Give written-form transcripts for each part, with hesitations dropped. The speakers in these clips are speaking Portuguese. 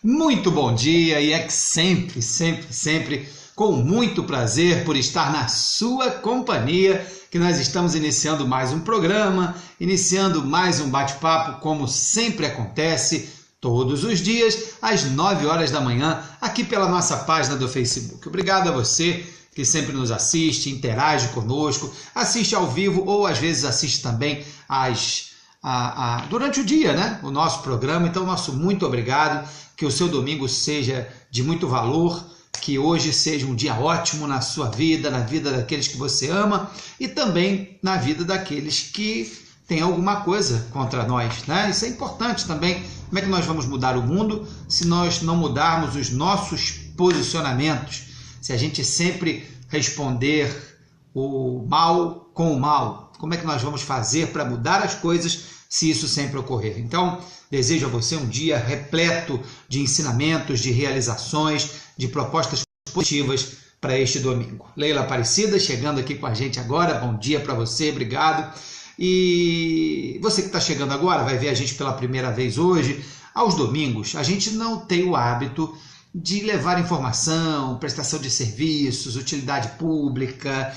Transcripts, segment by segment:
Muito bom dia, e é que sempre com muito prazer por estar na sua companhia que nós estamos iniciando mais um programa, iniciando mais um bate-papo, como sempre acontece todos os dias às 9 horas da manhã, aqui pela nossa página do Facebook. Obrigado a você que sempre nos assiste, interage conosco, assiste ao vivo ou às vezes assiste também durante o dia, né? O nosso programa. Então, nosso muito obrigado, que o seu domingo seja de muito valor, que hoje seja um dia ótimo na sua vida, na vida daqueles que você ama e também na vida daqueles que têm alguma coisa contra nós, né? Isso é importante também. Como é que nós vamos mudar o mundo se nós não mudarmos os nossos posicionamentos? Se a gente sempre responder o mal com o mal, como é que nós vamos fazer para mudar as coisas se isso sempre ocorrer? Então, desejo a você um dia repleto de ensinamentos, de realizações, de propostas positivas para este domingo. Leila Aparecida chegando aqui com a gente agora, bom dia para você, obrigado. E você que está chegando agora, vai ver a gente pela primeira vez hoje. Aos domingos, a gente não tem o hábito de levar informação, prestação de serviços, utilidade pública.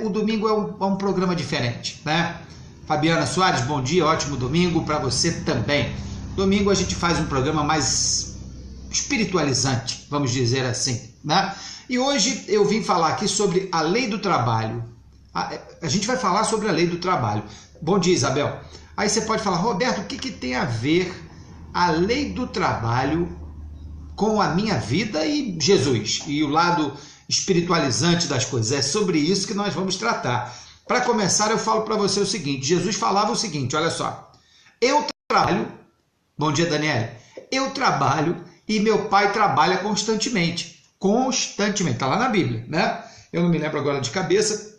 O domingo é um programa diferente, né? Fabiana Soares, bom dia, ótimo domingo para você também. Domingo a gente faz um programa mais espiritualizante, vamos dizer assim, né? E hoje eu vim falar aqui sobre a lei do trabalho. A gente vai falar sobre a lei do trabalho. Bom dia, Isabel. Aí você pode falar, Roberto, o que tem a ver a lei do trabalho com a minha vida e Jesus, e o lado espiritualizante das coisas? É sobre isso que nós vamos tratar. Para começar, eu falo para você o seguinte, Jesus falava o seguinte, olha só, eu trabalho, bom dia, Daniela, eu trabalho e meu pai trabalha constantemente, está lá na Bíblia, né? Eu não me lembro agora de cabeça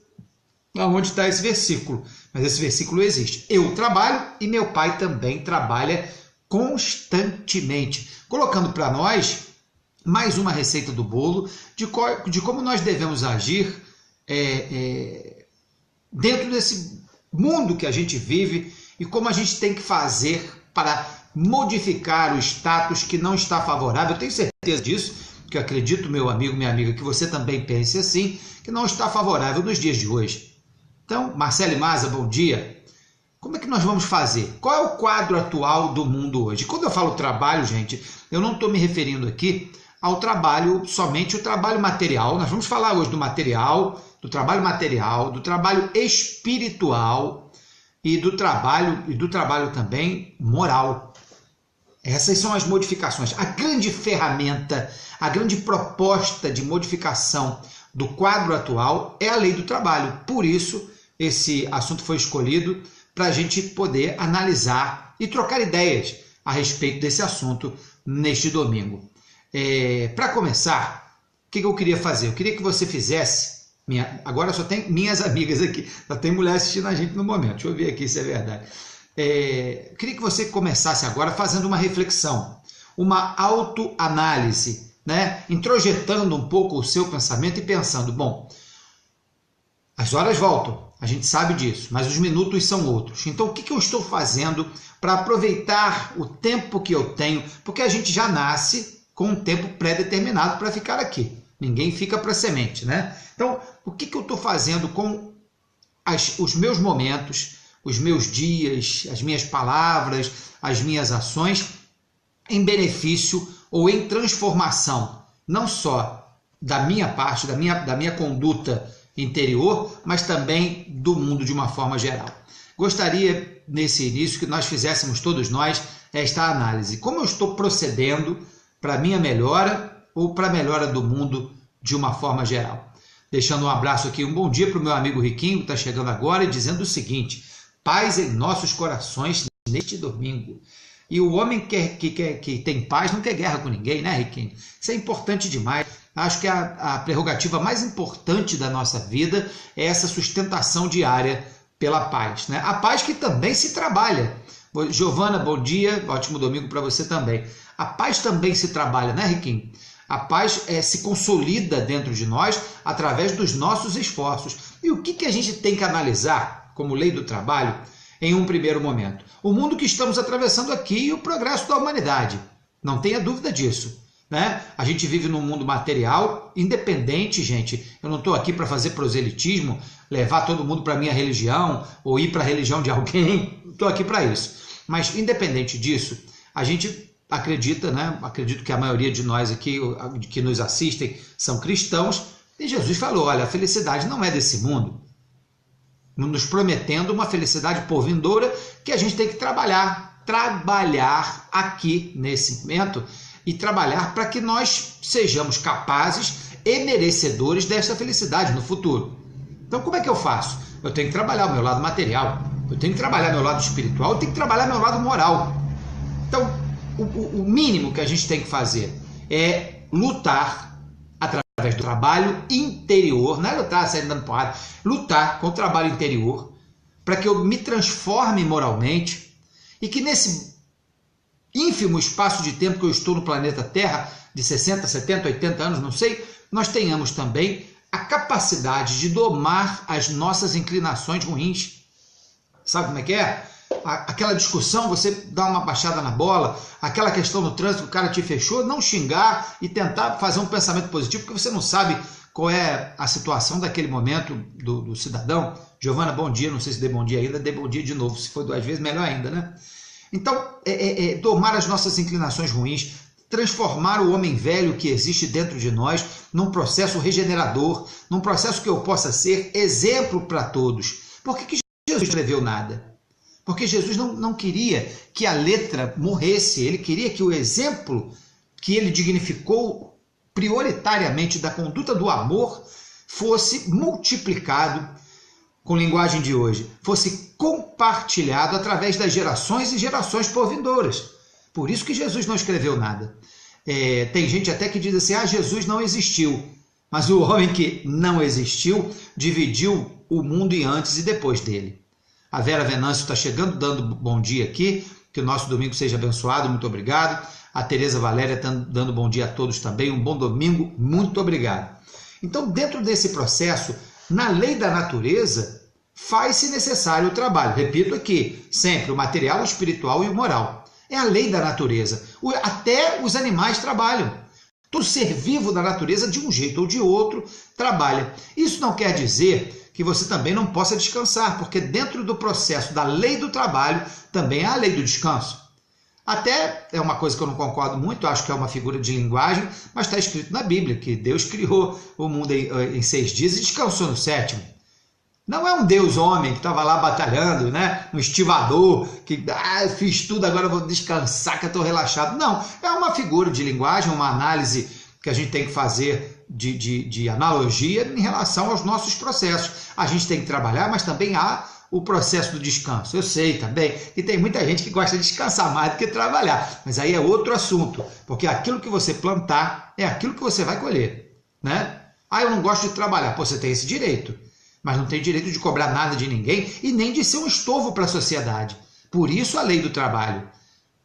aonde está esse versículo, mas esse versículo existe. Eu trabalho e meu pai também trabalha constantemente, colocando para nós mais uma receita do bolo de como nós devemos agir dentro desse mundo que a gente vive e como a gente tem que fazer para modificar o status que não está favorável. Eu tenho certeza disso, que eu acredito, meu amigo, minha amiga, que você também pense assim, que não está favorável nos dias de hoje. Então, Marcele Maza, bom dia. Como é que nós vamos fazer? Qual é o quadro atual do mundo hoje? Quando eu falo trabalho, gente, eu não estou me referindo aqui ao trabalho, somente o trabalho material. Nós vamos falar hoje do material, do trabalho espiritual e do trabalho também moral. Essas são as modificações. A grande ferramenta, a grande proposta de modificação do quadro atual é a lei do trabalho. Por isso, esse assunto foi escolhido para a gente poder analisar e trocar ideias a respeito desse assunto neste domingo. Para começar, o que eu queria fazer? Eu queria que você fizesse, agora só tem minhas amigas aqui, só tem mulher assistindo a gente no momento, deixa eu ver aqui se é verdade. Eu queria que você começasse agora fazendo uma reflexão, uma autoanálise, né? Introjetando um pouco o seu pensamento e pensando, bom, as horas voltam, a gente sabe disso, mas os minutos são outros. Então, o que eu estou fazendo para aproveitar o tempo que eu tenho? Porque a gente já nasce com um tempo pré-determinado para ficar aqui. Ninguém fica para semente, né? Então, o que eu estou fazendo com os meus momentos, os meus dias, as minhas palavras, as minhas ações em benefício ou em transformação, não só da minha parte, da minha conduta interior, mas também do mundo de uma forma geral. Gostaria, nesse início, que nós fizéssemos todos nós esta análise. Como eu estou procedendo para a minha melhora ou para a melhora do mundo de uma forma geral? Deixando um abraço aqui, um bom dia para o meu amigo Riquinho, que está chegando agora, e dizendo o seguinte, paz em nossos corações neste domingo. E o homem que tem paz não quer guerra com ninguém, né, Riquinho? Isso é importante demais. Acho que a prerrogativa mais importante da nossa vida é essa sustentação diária pela paz, né? A paz que também se trabalha. Giovana, bom dia, ótimo domingo para você também. A paz também se trabalha, né, Riquinho? A paz se consolida dentro de nós através dos nossos esforços. E o que a gente tem que analisar como lei do trabalho em um primeiro momento. O mundo que estamos atravessando aqui e o progresso da humanidade. Não tenha dúvida disso. Né? A gente vive num mundo material, independente, gente. Eu não estou aqui para fazer proselitismo, levar todo mundo para a minha religião ou ir para a religião de alguém. Não estou aqui para isso. Mas, independente disso, a gente acredita, né? Acredito que a maioria de nós aqui que nos assistem são cristãos. E Jesus falou, olha, a felicidade não é desse mundo. Nos prometendo uma felicidade por vindoura que a gente tem que trabalhar aqui nesse momento e trabalhar para que nós sejamos capazes e merecedores dessa felicidade no futuro. Então, como é que eu faço? Eu tenho que trabalhar o meu lado material, eu tenho que trabalhar meu lado espiritual, eu tenho que trabalhar meu lado moral. Então, o mínimo que a gente tem que fazer é lutar através do trabalho interior, não é lutar saindo dando porrada, lutar com o trabalho interior, para que eu me transforme moralmente e que nesse ínfimo espaço de tempo que eu estou no planeta Terra, de 60, 70, 80 anos, não sei, nós tenhamos também a capacidade de domar as nossas inclinações ruins. Sabe como é que é? Aquela discussão, você dá uma baixada na bola, aquela questão no trânsito que o cara te fechou, não xingar e tentar fazer um pensamento positivo, porque você não sabe qual é a situação daquele momento do cidadão. Giovana, bom dia, não sei se dei bom dia ainda, dei bom dia de novo, se foi 2 vezes, melhor ainda, né? Então, domar as nossas inclinações ruins, transformar o homem velho que existe dentro de nós num processo regenerador, num processo que eu possa ser exemplo para todos. Por que Jesus escreveu nada? Porque Jesus não queria que a letra morresse, ele queria que o exemplo que ele dignificou prioritariamente da conduta do amor fosse multiplicado, com linguagem de hoje, fosse compartilhado através das gerações e gerações por vindouras. Por isso que Jesus não escreveu nada. Tem gente até que diz assim, Jesus não existiu, mas o homem que não existiu dividiu o mundo em antes e depois dele. A Vera Venâncio está chegando, dando bom dia aqui, que o nosso domingo seja abençoado, muito obrigado. A Tereza Valéria está dando bom dia a todos também, um bom domingo, muito obrigado. Então, dentro desse processo, na lei da natureza, faz-se necessário o trabalho. Repito aqui, sempre o material, o espiritual e o moral. É a lei da natureza. Até os animais trabalham. Todo ser vivo da natureza, de um jeito ou de outro, trabalha. Isso não quer dizer que você também não possa descansar, porque dentro do processo da lei do trabalho, também há a lei do descanso. Até é uma coisa que eu não concordo muito, acho que é uma figura de linguagem, mas está escrito na Bíblia que Deus criou o mundo em 6 dias e descansou no 7º. Não é um Deus homem que estava lá batalhando, né? Um estivador, que fiz tudo, agora vou descansar, que eu estou relaxado. Não, é uma figura de linguagem, uma análise que a gente tem que fazer de analogia em relação aos nossos processos. A gente tem que trabalhar, mas também há o processo do descanso. Eu sei também que tem muita gente que gosta de descansar mais do que trabalhar, mas aí é outro assunto, porque aquilo que você plantar é aquilo que você vai colher, né? Eu não gosto de trabalhar. Pô, você tem esse direito, mas não tem direito de cobrar nada de ninguém e nem de ser um estorvo para a sociedade. Por isso a lei do trabalho.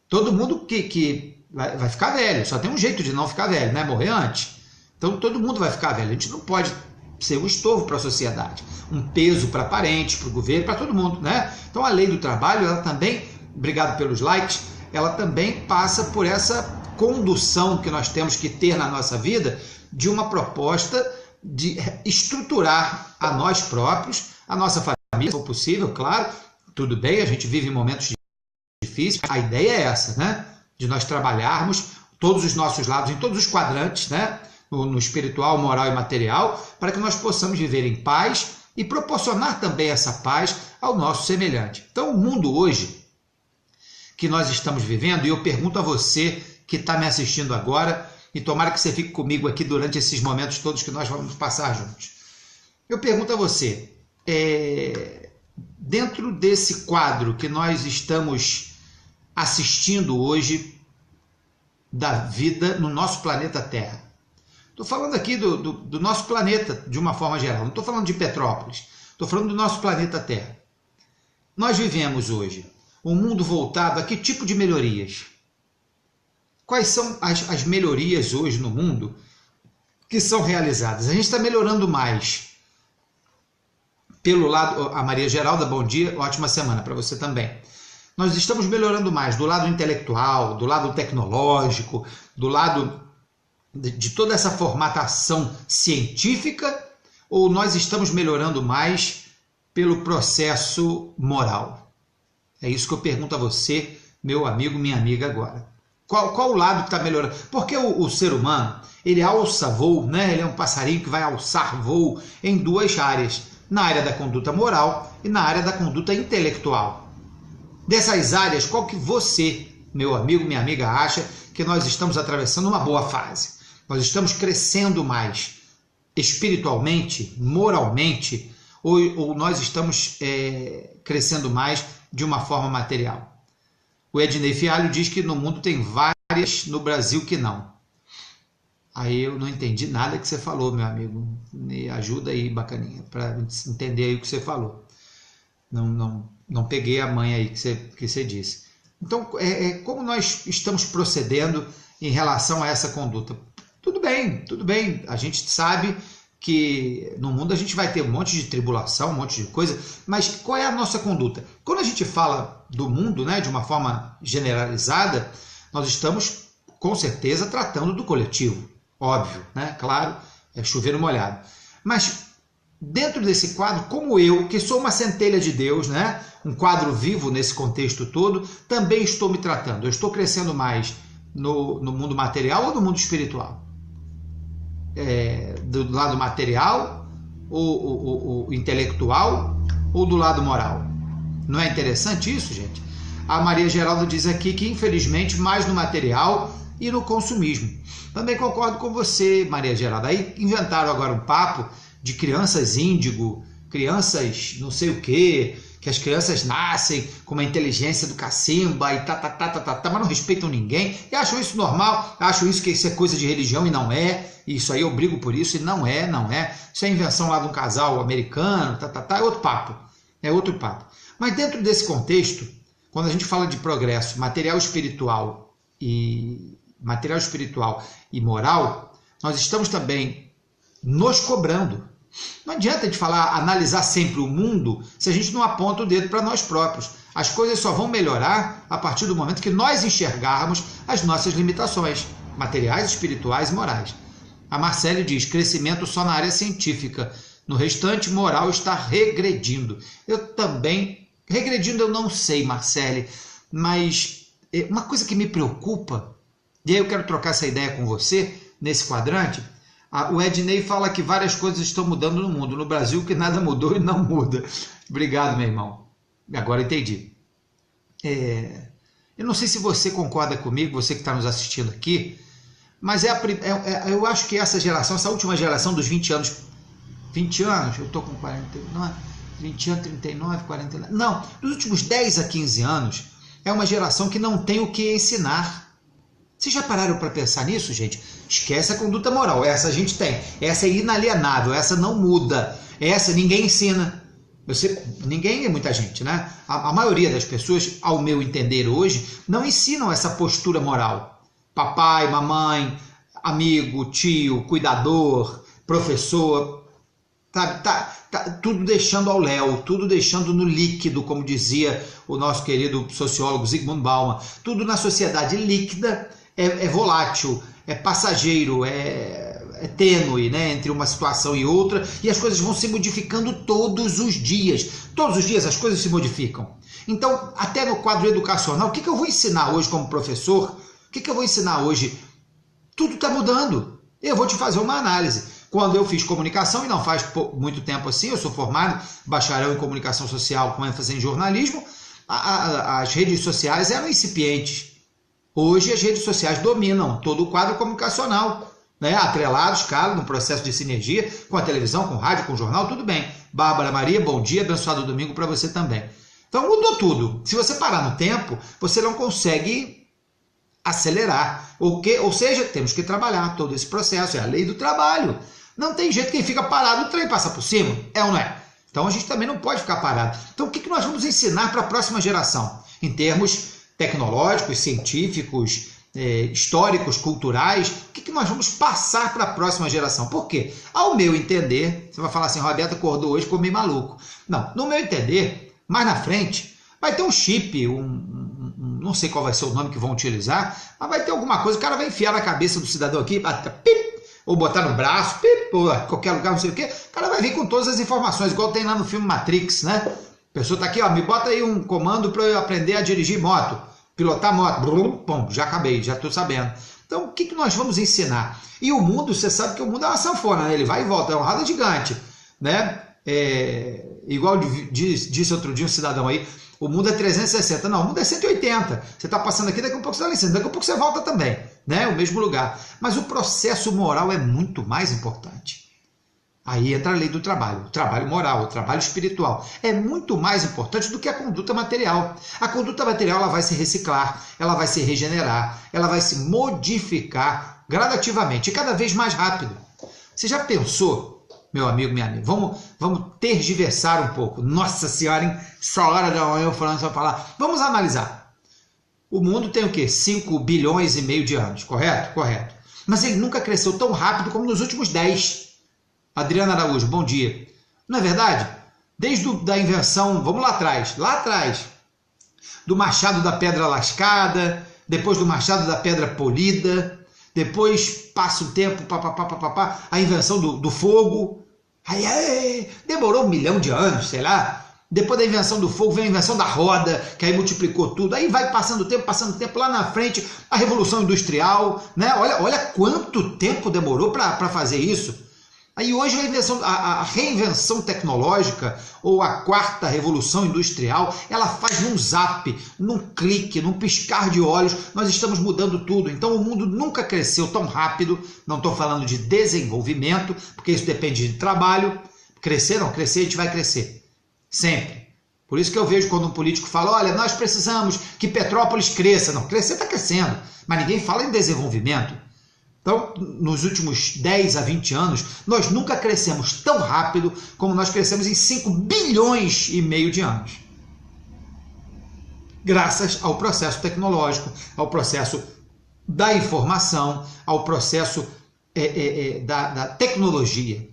Todo mundo que vai ficar velho, só tem um jeito de não ficar velho, né? Morrer antes. Então todo mundo vai ficar velho. A gente não pode ser um estorvo para a sociedade, um peso para parentes, para o governo, para todo mundo, né? Então a lei do trabalho, ela também, obrigado pelos likes, ela também passa por essa condução que nós temos que ter na nossa vida de uma proposta de estruturar a nós próprios, a nossa família, se for possível, claro, tudo bem, a gente vive momentos difíceis, a ideia é essa, né? De nós trabalharmos todos os nossos lados, em todos os quadrantes, né? No espiritual, moral e material, para que nós possamos viver em paz e proporcionar também essa paz ao nosso semelhante. Então, o mundo hoje que nós estamos vivendo, e eu pergunto a você que está me assistindo agora, e tomara que você fique comigo aqui durante esses momentos todos que nós vamos passar juntos. Eu pergunto a você, dentro desse quadro que nós estamos assistindo hoje da vida no nosso planeta Terra, estou falando aqui do nosso planeta de uma forma geral, não estou falando de Petrópolis, estou falando do nosso planeta Terra. Nós vivemos hoje um mundo voltado a que tipo de melhorias? Quais são as melhorias hoje no mundo que são realizadas? A gente está melhorando mais pelo lado, a Maria Geralda, bom dia, ótima semana para você também. Nós estamos melhorando mais do lado intelectual, do lado tecnológico, do lado de toda essa formatação científica, ou nós estamos melhorando mais pelo processo moral? É isso que eu pergunto a você, meu amigo, minha amiga, agora. Qual o lado que está melhorando? Porque o ser humano, ele alça voo, né? Ele é um passarinho que vai alçar voo em duas áreas, na área da conduta moral e na área da conduta intelectual. Dessas áreas, qual que você, meu amigo, minha amiga, acha que nós estamos atravessando uma boa fase? Nós estamos crescendo mais espiritualmente, moralmente, ou nós estamos crescendo mais de uma forma material? O Ednei Fialho diz que no mundo tem várias, no Brasil que não. Aí eu não entendi nada que você falou, meu amigo. Me ajuda aí, bacaninha, para entender aí o que você falou. Não peguei a manha aí que você disse. Então, como nós estamos procedendo em relação a essa conduta? Tudo bem. A gente sabe que no mundo a gente vai ter um monte de tribulação, um monte de coisa, mas qual é a nossa conduta? Quando a gente fala do mundo, né, de uma forma generalizada, nós estamos, com certeza, tratando do coletivo, óbvio, né? Claro, é chover no molhado. Mas, dentro desse quadro, como eu, que sou uma centelha de Deus, né, um quadro vivo nesse contexto todo, também estou me tratando. Eu estou crescendo mais no mundo material ou no mundo espiritual? Do lado material, ou intelectual, ou do lado moral? Não é interessante isso, gente? A Maria Geralda diz aqui que, infelizmente, mais no material e no consumismo. Também concordo com você, Maria Geralda. Aí inventaram agora um papo de crianças índigo, crianças não sei o quê, que as crianças nascem com uma inteligência do cacimba e mas não respeitam ninguém, e acham isso normal, acham que isso é coisa de religião e não é, isso aí eu brigo por isso e não é, isso é invenção lá de um casal americano, é outro papo, Mas dentro desse contexto, quando a gente fala de progresso material espiritual e moral, nós estamos também nos cobrando. Não adianta a gente analisar sempre o mundo se a gente não aponta o dedo para nós próprios. As coisas só vão melhorar a partir do momento que nós enxergarmos as nossas limitações materiais, espirituais e morais. A Marcele diz, crescimento só na área científica. No restante, moral está regredindo. Eu também... Regredindo eu não sei, Marcele, mas uma coisa que me preocupa, e aí eu quero trocar essa ideia com você, nesse quadrante. O Ednei fala que várias coisas estão mudando no mundo. No Brasil, que nada mudou e não muda. Obrigado, meu irmão. Agora entendi. Eu não sei se você concorda comigo, você que está nos assistindo aqui, mas eu acho que essa última geração dos 20 anos, eu estou com 49, 20 anos, 39, 49... Não, nos últimos 10 a 15 anos, é uma geração que não tem o que ensinar. Vocês já pararam para pensar nisso, gente? Esquece a conduta moral, essa a gente tem. Essa é inalienável, essa não muda. Essa ninguém ensina. Ninguém é muita gente, né? A maioria das pessoas, ao meu entender hoje, não ensinam essa postura moral. Papai, mamãe, amigo, tio, cuidador, professor, tá tudo deixando ao léu, tudo deixando no líquido, como dizia o nosso querido sociólogo Zygmunt Bauman. Tudo na sociedade líquida é volátil, é passageiro, é tênue, né, entre uma situação e outra, e as coisas vão se modificando todos os dias. Todos os dias as coisas se modificam. Então, até no quadro educacional, o que eu vou ensinar hoje como professor? O que eu vou ensinar hoje? Tudo está mudando. Eu vou te fazer uma análise. Quando eu fiz comunicação, e não faz muito tempo assim, eu sou formado, bacharel em comunicação social com ênfase em jornalismo, as redes sociais eram incipientes. Hoje as redes sociais dominam todo o quadro comunicacional, né? Atrelados, claro, no processo de sinergia com a televisão, com o rádio, com o jornal, tudo bem. Bárbara Maria, bom dia, abençoado domingo para você também. Então mudou tudo. Se você parar no tempo, você não consegue acelerar. Ou seja, temos que trabalhar todo esse processo, é a lei do trabalho. Não tem jeito, quem fica parado, o trem passa por cima, é ou não é? Então a gente também não pode ficar parado. Então o que nós vamos ensinar para a próxima geração? Em termos tecnológicos, científicos, históricos, culturais, o que nós vamos passar para a próxima geração. Por quê? Ao meu entender, você vai falar assim, Roberto acordou hoje, ficou meio maluco. Não, no meu entender, mais na frente, vai ter um chip, não sei qual vai ser o nome que vão utilizar, mas vai ter alguma coisa, o cara vai enfiar na cabeça do cidadão aqui, pip, ou botar no braço, pip, ou qualquer lugar, não sei o quê, o cara vai vir com todas as informações, igual tem lá no filme Matrix, né? A pessoa tá aqui, ó, me bota aí um comando para eu aprender a dirigir moto, pilotar moto, bom, já acabei, já estou sabendo. Então, o que nós vamos ensinar? E o mundo, você sabe que o mundo é uma sanfona, né? Ele vai e volta, é uma roda gigante, né? Igual disse outro dia um cidadão aí, o mundo é 360, não, o mundo é 180, você está passando aqui, daqui a pouco você está lá em cima, daqui a pouco você volta também, né? O mesmo lugar. Mas o processo moral é muito mais importante. Aí entra a lei do trabalho, o trabalho moral, o trabalho espiritual. É muito mais importante do que a conduta material. A conduta material ela vai se reciclar, ela vai se regenerar, ela vai se modificar gradativamente e cada vez mais rápido. Você já pensou, meu amigo, minha amiga, vamos tergiversar um pouco. Nossa Senhora, hein? Essa hora da manhã eu falando, você vai falar. Vamos analisar. O mundo tem o quê? 5 bilhões e meio de anos, correto? Correto. Mas ele nunca cresceu tão rápido como nos últimos 10. Adriana Araújo, bom dia. Não é verdade? Desde a invenção, vamos lá atrás, do machado da pedra lascada, depois do machado da pedra polida, depois passa o tempo, a invenção do fogo, aí, demorou 1 milhão de anos, sei lá. Depois da invenção do fogo vem a invenção da roda, que aí multiplicou tudo. Aí vai passando o tempo, lá na frente, a Revolução Industrial, né? Olha quanto tempo demorou para fazer isso. Aí hoje a reinvenção tecnológica, ou a 4ª revolução industrial, ela faz num zap, num clique, num piscar de olhos, nós estamos mudando tudo. Então o mundo nunca cresceu tão rápido, não estou falando de desenvolvimento, porque isso depende de trabalho. Crescer não, crescer a gente vai crescer, sempre. Por isso que eu vejo quando um político fala, olha, nós precisamos que Petrópolis cresça. Não, crescer está crescendo, mas ninguém fala em desenvolvimento. Então, nos últimos 10 a 20 anos, nós nunca crescemos tão rápido como nós crescemos em 5 bilhões e meio de anos. Graças ao processo tecnológico, ao processo da informação, ao processo da tecnologia.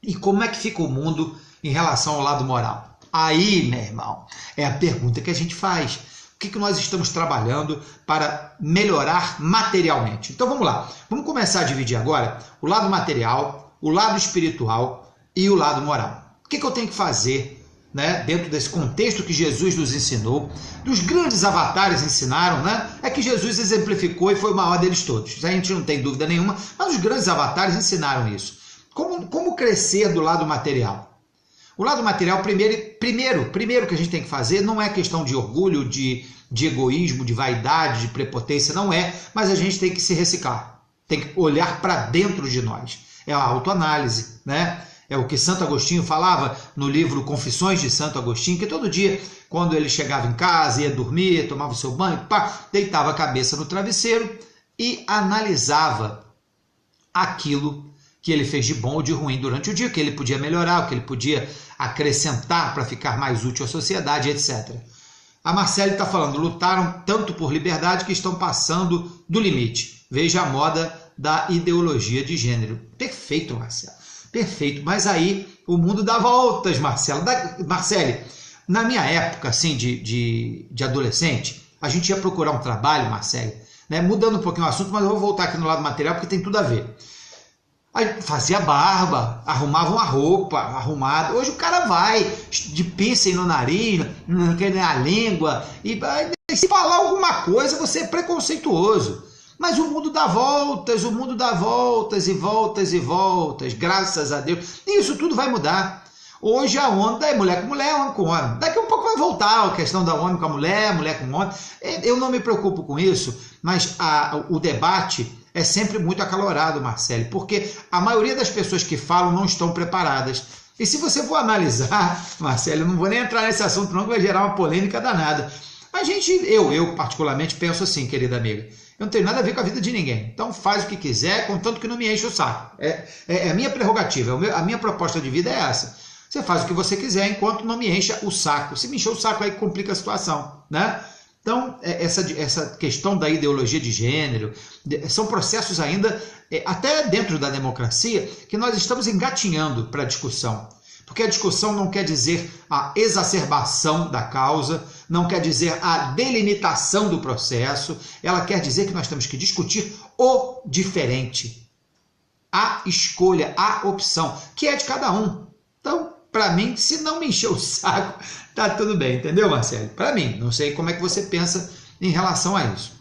E como é que fica o mundo em relação ao lado moral? Aí, meu irmão, é a pergunta que a gente faz. O que nós estamos trabalhando para melhorar materialmente? Então vamos lá, vamos começar a dividir agora o lado material, o lado espiritual e o lado moral. O que eu tenho que fazer, né, dentro desse contexto que Jesus nos ensinou, dos grandes avatares ensinaram, né, é que Jesus exemplificou e foi o maior deles todos. Isso a gente não tem dúvida nenhuma, mas os grandes avatares ensinaram isso. Como crescer do lado material? O lado material, primeiro que a gente tem que fazer não é questão de orgulho, de egoísmo, de vaidade, de prepotência, não é, mas a gente tem que se reciclar, tem que olhar para dentro de nós. É a autoanálise, né? É o que Santo Agostinho falava no livro Confissões de Santo Agostinho, que todo dia, quando ele chegava em casa, ia dormir, tomava o seu banho, deitava a cabeça no travesseiro e analisava aquilo que ele fez de bom ou de ruim durante o dia, o que ele podia melhorar, o que ele podia acrescentar para ficar mais útil à sociedade, etc. A Marcele está falando, lutaram tanto por liberdade que estão passando do limite. Veja a moda da ideologia de gênero. Perfeito, Marcelo, perfeito. Mas aí o mundo dá voltas, Marcelo. Marcele, na minha época assim, de adolescente, a gente ia procurar um trabalho, Marcele, né? Mudando um pouquinho o assunto, mas eu vou voltar aqui no lado material porque tem tudo a ver. Aí fazia barba, arrumava uma roupa arrumada. Hoje o cara vai de piercing no nariz, na língua, e se falar alguma coisa você é preconceituoso. Mas o mundo dá voltas, e voltas e voltas, graças a Deus. E isso tudo vai mudar. Hoje a onda é mulher com mulher, homem com homem. Daqui a pouco vai voltar a questão da homem com a mulher, mulher com homem. Eu não me preocupo com isso, mas o debate é sempre muito acalorado, Marcele, porque a maioria das pessoas que falam não estão preparadas. E se você for analisar, Marcele, eu não vou nem entrar nesse assunto não, que vai gerar uma polêmica danada. Eu particularmente penso assim, querida amiga, eu não tenho nada a ver com a vida de ninguém. Então faz o que quiser, contanto que não me enche o saco. É a minha prerrogativa, a minha proposta de vida é essa. Você faz o que você quiser enquanto não me encha o saco. Se me encher o saco aí complica a situação, né? Então, essa questão da ideologia de gênero, são processos ainda, até dentro da democracia, que nós estamos engatinhando para a discussão. Porque a discussão não quer dizer a exacerbação da causa, não quer dizer a delimitação do processo, ela quer dizer que nós temos que discutir o diferente, a escolha, a opção, que é de cada um. Então, para mim, se não me encher o saco, tá tudo bem, entendeu, Marcelo? Para mim, não sei como é que você pensa em relação a isso.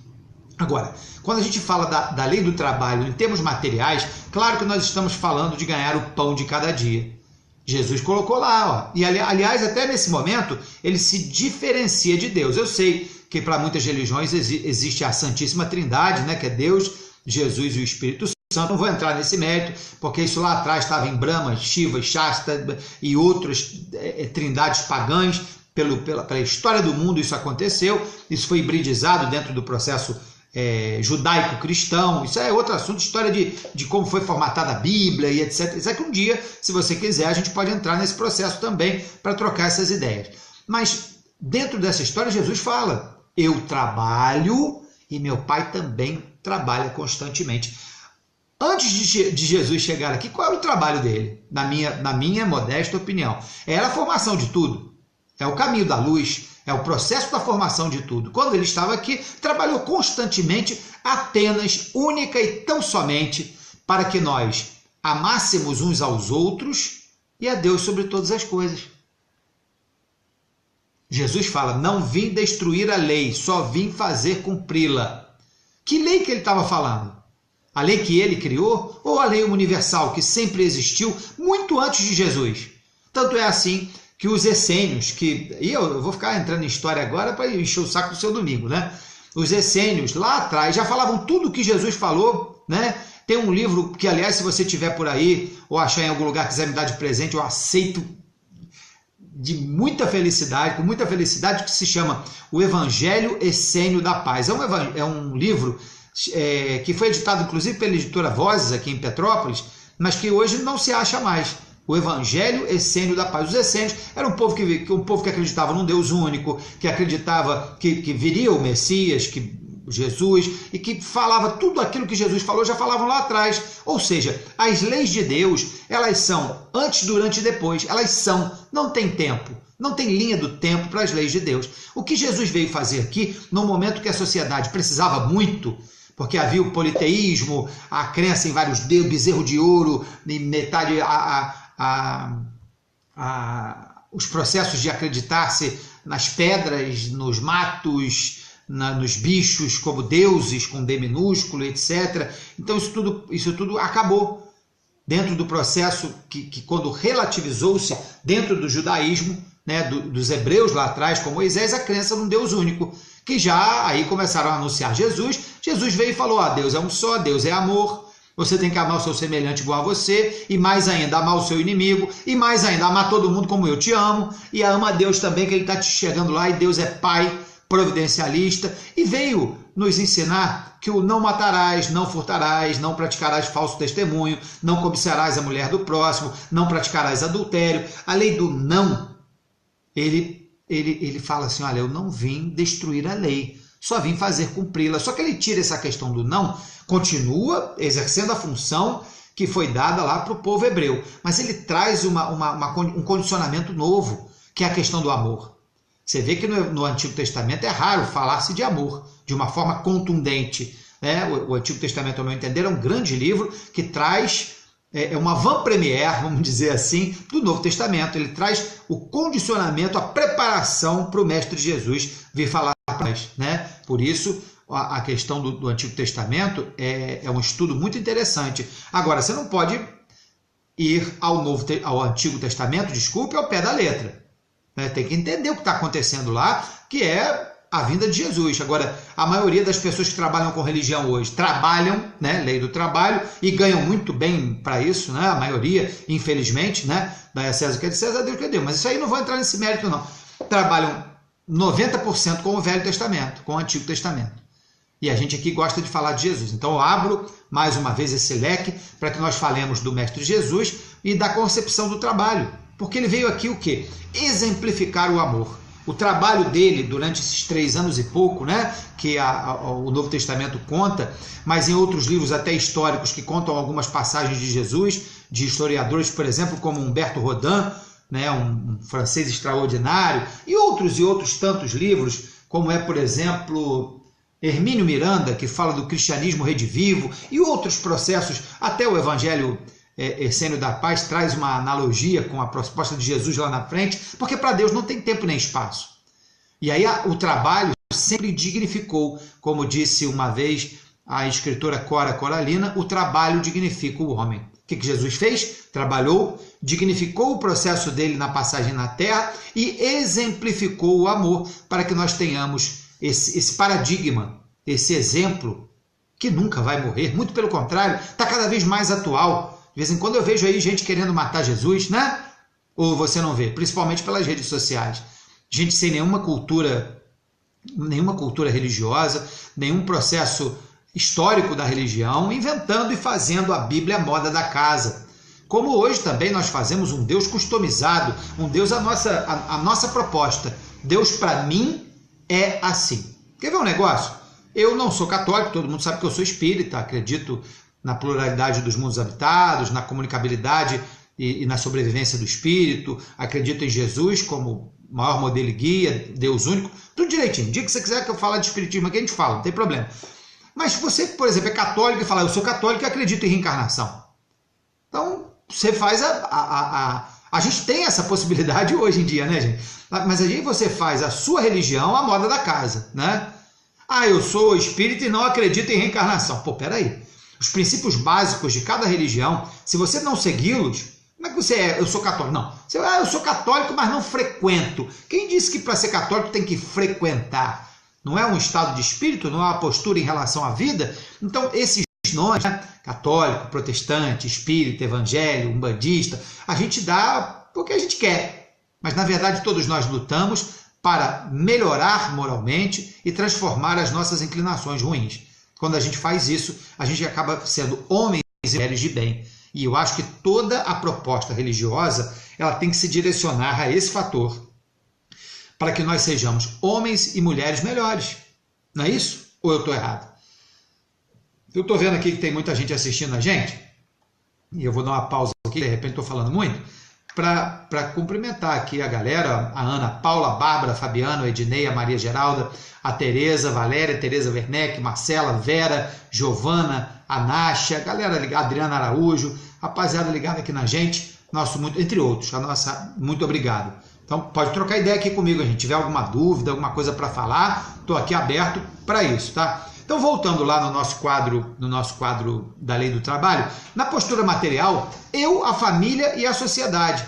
Agora, quando a gente fala da lei do trabalho em termos materiais, claro que nós estamos falando de ganhar o pão de cada dia. Jesus colocou lá, ó. E aliás, até nesse momento, ele se diferencia de Deus. Eu sei que para muitas religiões existe a Santíssima Trindade, né, que é Deus, Jesus e o Espírito Santo. Não vou entrar nesse mérito, porque isso lá atrás estava em Brahma, Shiva, Shasta e outras trindades pagãs. Pela história do mundo isso aconteceu, isso foi hibridizado dentro do processo judaico-cristão. Isso é outro assunto, história de como foi formatada a Bíblia e etc. Isso é que um dia, se você quiser, a gente pode entrar nesse processo também para trocar essas ideias. Mas dentro dessa história, Jesus fala: eu trabalho e meu Pai também trabalha constantemente. Antes de Jesus chegar aqui, qual era o trabalho dele? Na minha modesta opinião, era a formação de tudo. É o caminho da luz, é o processo da formação de tudo. Quando ele estava aqui, trabalhou constantemente, apenas, única e tão somente, para que nós amássemos uns aos outros e a Deus sobre todas as coisas. Jesus fala: não vim destruir a lei, só vim fazer cumpri-la. Que lei que ele estava falando? A lei que ele criou ou a lei universal que sempre existiu muito antes de Jesus? Tanto é assim que os essênios, e eu vou ficar entrando em história agora para encher o saco do seu domingo, né? Os essênios lá atrás já falavam tudo o que Jesus falou, né? Tem um livro que, aliás, se você tiver por aí ou achar em algum lugar, quiser me dar de presente, eu aceito de muita felicidade, com muita felicidade, que se chama O Evangelho Essênio da Paz. É um livro que foi editado inclusive pela editora Vozes aqui em Petrópolis, mas que hoje não se acha mais. O Evangelho Essênio da Paz. Os essênios era um povo que acreditava num Deus único, que acreditava que viria o Messias, que Jesus, e que falava tudo aquilo que Jesus falou, já falavam lá atrás. Ou seja, as leis de Deus, elas são antes, durante e depois. Elas são, não tem tempo. Não tem linha do tempo para as leis de Deus. O que Jesus veio fazer aqui, no momento que a sociedade precisava muito, porque havia o politeísmo, a crença em vários deuses, bezerro de ouro, e metade os processos de acreditar-se nas pedras, nos matos, nos bichos como deuses, com D minúsculo, etc. Então isso tudo acabou dentro do processo que quando relativizou-se dentro do judaísmo, né, dos hebreus lá atrás, com Moisés, a crença num Deus único, que já aí começaram a anunciar Jesus. Jesus veio e falou: Deus é um só, Deus é amor, você tem que amar o seu semelhante igual a você, e mais ainda amar o seu inimigo, e mais ainda amar todo mundo como eu te amo, e ama a Deus também, que ele está te chegando lá, e Deus é Pai providencialista, e veio nos ensinar que o não matarás, não furtarás, não praticarás falso testemunho, não cobiçarás a mulher do próximo, não praticarás adultério. A lei do não, ele fala assim: olha, eu não vim destruir a lei, só vim fazer cumpri-la. Só que ele tira essa questão do não, continua exercendo a função que foi dada lá para o povo hebreu, mas ele traz um condicionamento novo, que é a questão do amor. Você vê que no Antigo Testamento é raro falar-se de amor de uma forma contundente, né? O Antigo Testamento, ao meu entender, é um grande livro que traz uma avant-première, vamos dizer assim, do Novo Testamento. Ele traz o condicionamento, a preparação para o Mestre Jesus vir falar para nós, né? Por isso, a questão do Antigo Testamento é um estudo muito interessante. Agora, você não pode ir ao Antigo Testamento, desculpe, ao pé da letra. Tem que entender o que está acontecendo lá, que é a vinda de Jesus. Agora, a maioria das pessoas que trabalham com religião hoje trabalham, né, lei do trabalho, e ganham muito bem para isso, né, a maioria, infelizmente, né, dá a César o que é de César, a Deus o que é de Deus. Mas isso aí não vou entrar nesse mérito, não. Trabalham 90% com o Velho Testamento, com o Antigo Testamento. E a gente aqui gosta de falar de Jesus. Então eu abro mais uma vez esse leque para que nós falemos do Mestre Jesus e da concepção do trabalho. Porque ele veio aqui o quê? Exemplificar o amor. O trabalho dele durante esses 3 anos e pouco, né, que o Novo Testamento conta, mas em outros livros até históricos que contam algumas passagens de Jesus, de historiadores, por exemplo, como Humberto Rodin, né, um francês extraordinário, e outros tantos livros, como é, por exemplo, Hermínio Miranda, que fala do cristianismo redivivo, e outros processos, até o Evangelho Essênio da Paz traz uma analogia com a proposta de Jesus lá na frente, porque para Deus não tem tempo nem espaço. E aí o trabalho sempre dignificou, como disse uma vez a escritora Cora Coralina, o trabalho dignifica o homem. O que Jesus fez? Trabalhou, dignificou o processo dele na passagem na terra e exemplificou o amor para que nós tenhamos esse paradigma, esse exemplo que nunca vai morrer, muito pelo contrário, está cada vez mais atual. De vez em quando eu vejo aí gente querendo matar Jesus, né? Ou você não vê? Principalmente pelas redes sociais. Gente sem nenhuma cultura religiosa, nenhum processo histórico da religião, inventando e fazendo a Bíblia à moda da casa. Como hoje também nós fazemos um Deus customizado, um Deus a nossa proposta. Deus para mim é assim. Quer ver um negócio? Eu não sou católico, todo mundo sabe que eu sou espírita, acredito na pluralidade dos mundos habitados, na comunicabilidade e na sobrevivência do espírito, acredito em Jesus como maior modelo e guia, Deus único, tudo direitinho. O dia que você quiser que eu fale de espiritismo aqui, a gente fala, não tem problema. Mas você, por exemplo, é católico e fala, eu sou católico e acredito em reencarnação. Então, você faz a gente tem essa possibilidade hoje em dia, né, gente? Mas aí você faz a sua religião à moda da casa, né? Ah, eu sou espírita e não acredito em reencarnação. Pô, peraí. Os princípios básicos de cada religião, se você não segui-los, como é que você é? Eu sou católico. Não. Você, eu sou católico, mas não frequento. Quem disse que para ser católico tem que frequentar? Não é um estado de espírito? Não é uma postura em relação à vida? Então, esses nomes, né? Católico, protestante, espírita, evangélico, umbandista, a gente dá porque a gente quer. Mas, na verdade, todos nós lutamos para melhorar moralmente e transformar as nossas inclinações ruins. Quando a gente faz isso, a gente acaba sendo homens e mulheres de bem. E eu acho que toda a proposta religiosa ela tem que se direcionar a esse fator, para que nós sejamos homens e mulheres melhores. Não é isso? Ou eu estou errado? Eu estou vendo aqui que tem muita gente assistindo a gente, e eu vou dar uma pausa aqui, de repente estou falando muito, para cumprimentar aqui a galera, a Ana Paula, a Bárbara, a Fabiana, a Ednei, a Maria Geralda, a Tereza, Valéria, Tereza Werneck, Marcela, Vera, Giovana, a Nácia, a galera ligada, Adriana Araújo, rapaziada ligada aqui na gente, entre outros, muito obrigado. Então pode trocar ideia aqui comigo, a gente tiver alguma dúvida, alguma coisa para falar, estou aqui aberto para isso, tá? Então voltando lá no nosso quadro da Lei do Trabalho, na postura material, eu, a família e a sociedade.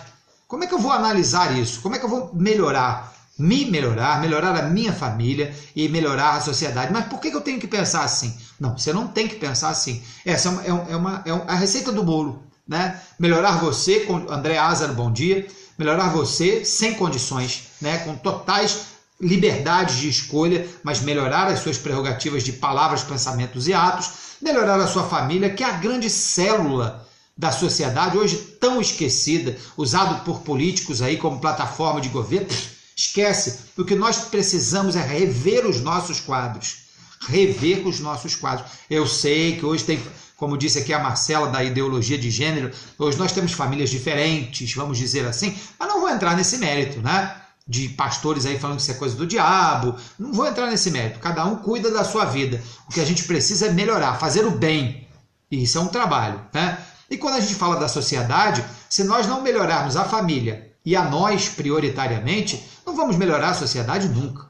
Como é que eu vou analisar isso? Como é que eu vou melhorar a minha família e melhorar a sociedade? Mas por que eu tenho que pensar assim? Não, você não tem que pensar assim. Essa é a receita do bolo, né? Melhorar você, com André Ázaro, bom dia. Melhorar você sem condições, né? Com totais liberdades de escolha, mas melhorar as suas prerrogativas de palavras, pensamentos e atos. Melhorar a sua família, que é a grande célula da sociedade, hoje tão esquecida, usado por políticos aí como plataforma de governo. Esquece. O que nós precisamos é rever os nossos quadros. Rever os nossos quadros. Eu sei que hoje tem, como disse aqui a Marcela, da ideologia de gênero, hoje nós temos famílias diferentes, vamos dizer assim, mas não vou entrar nesse mérito, né? De pastores aí falando que isso é coisa do diabo. Não vou entrar nesse mérito. Cada um cuida da sua vida. O que a gente precisa é melhorar, fazer o bem. E isso é um trabalho, né? E quando a gente fala da sociedade, se nós não melhorarmos a família e a nós prioritariamente, não vamos melhorar a sociedade nunca.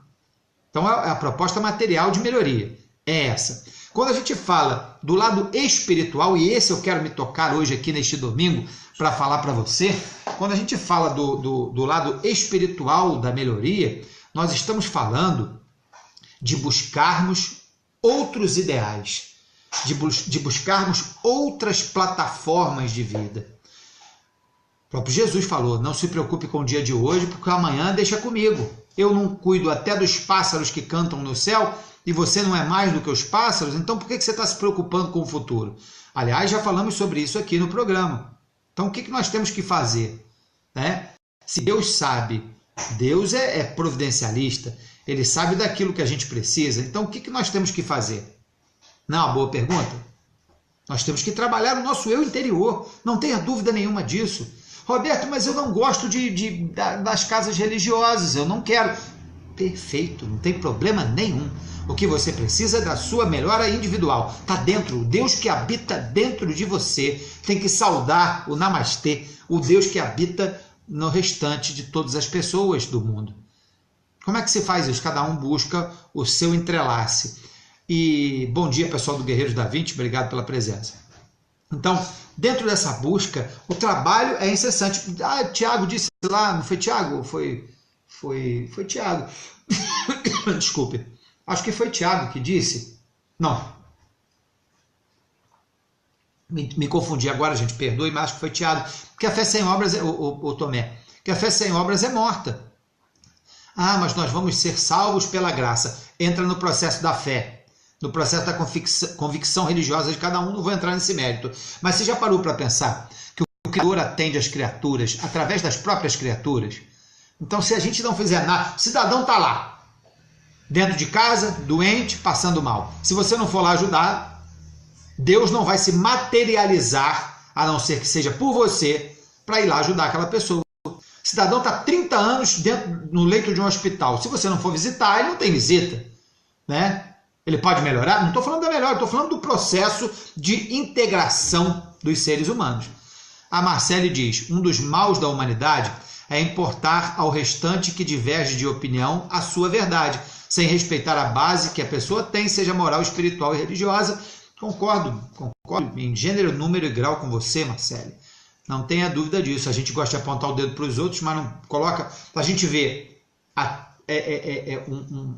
Então a proposta material de melhoria é essa. Quando a gente fala do lado espiritual, e esse eu quero me tocar hoje aqui neste domingo para falar para você, quando a gente fala do lado espiritual da melhoria, nós estamos falando de buscarmos outros ideais, de buscarmos outras plataformas de vida. O próprio Jesus falou, não se preocupe com o dia de hoje, porque amanhã deixa comigo. Eu não cuido até dos pássaros que cantam no céu, e você não é mais do que os pássaros, então por que você está se preocupando com o futuro? Aliás, já falamos sobre isso aqui no programa. Então, o que nós temos que fazer? Né? Se Deus sabe Deus é providencialista, ele sabe daquilo que a gente precisa. Então, o que nós temos que fazer? Não é uma boa pergunta? Nós temos que trabalhar o nosso eu interior, não tenha dúvida nenhuma disso. Roberto, mas eu não gosto das casas religiosas, eu não quero. Perfeito, não tem problema nenhum. O que você precisa é da sua melhora individual. Está dentro, o Deus que habita dentro de você tem que saudar o Namastê, o Deus que habita no restante de todas as pessoas do mundo. Como é que se faz isso? Cada um busca o seu entrelace. E bom dia, pessoal do Guerreiros da Vinci, obrigado pela presença. Então, dentro dessa busca, o trabalho é incessante. Tiago disse lá, não foi Tiago? Foi Tiago. Desculpe. Acho que foi Tiago que disse. Não. Me confundi agora, gente, perdoe, mas acho que foi Tiago. Que a fé sem obras, o Tomé, que a fé sem obras é morta. Ah, mas nós vamos ser salvos pela graça. Entra no processo da fé, no processo da convicção religiosa de cada um, não vou entrar nesse mérito. Mas você já parou para pensar que o Criador atende as criaturas através das próprias criaturas? Então, se a gente não fizer nada, o cidadão está lá, dentro de casa, doente, passando mal. Se você não for lá ajudar, Deus não vai se materializar, a não ser que seja por você, para ir lá ajudar aquela pessoa. O cidadão está 30 anos no leito de um hospital. Se você não for visitar, ele não tem visita, né? Ele pode melhorar? Não estou falando da melhora, estou falando do processo de integração dos seres humanos. A Marcele diz, um dos maus da humanidade é importar ao restante que diverge de opinião a sua verdade, sem respeitar a base que a pessoa tem, seja moral, espiritual e religiosa. Concordo em gênero, número e grau com você, Marcele. Não tenha dúvida disso. A gente gosta de apontar o dedo para os outros, mas não coloca... A gente vê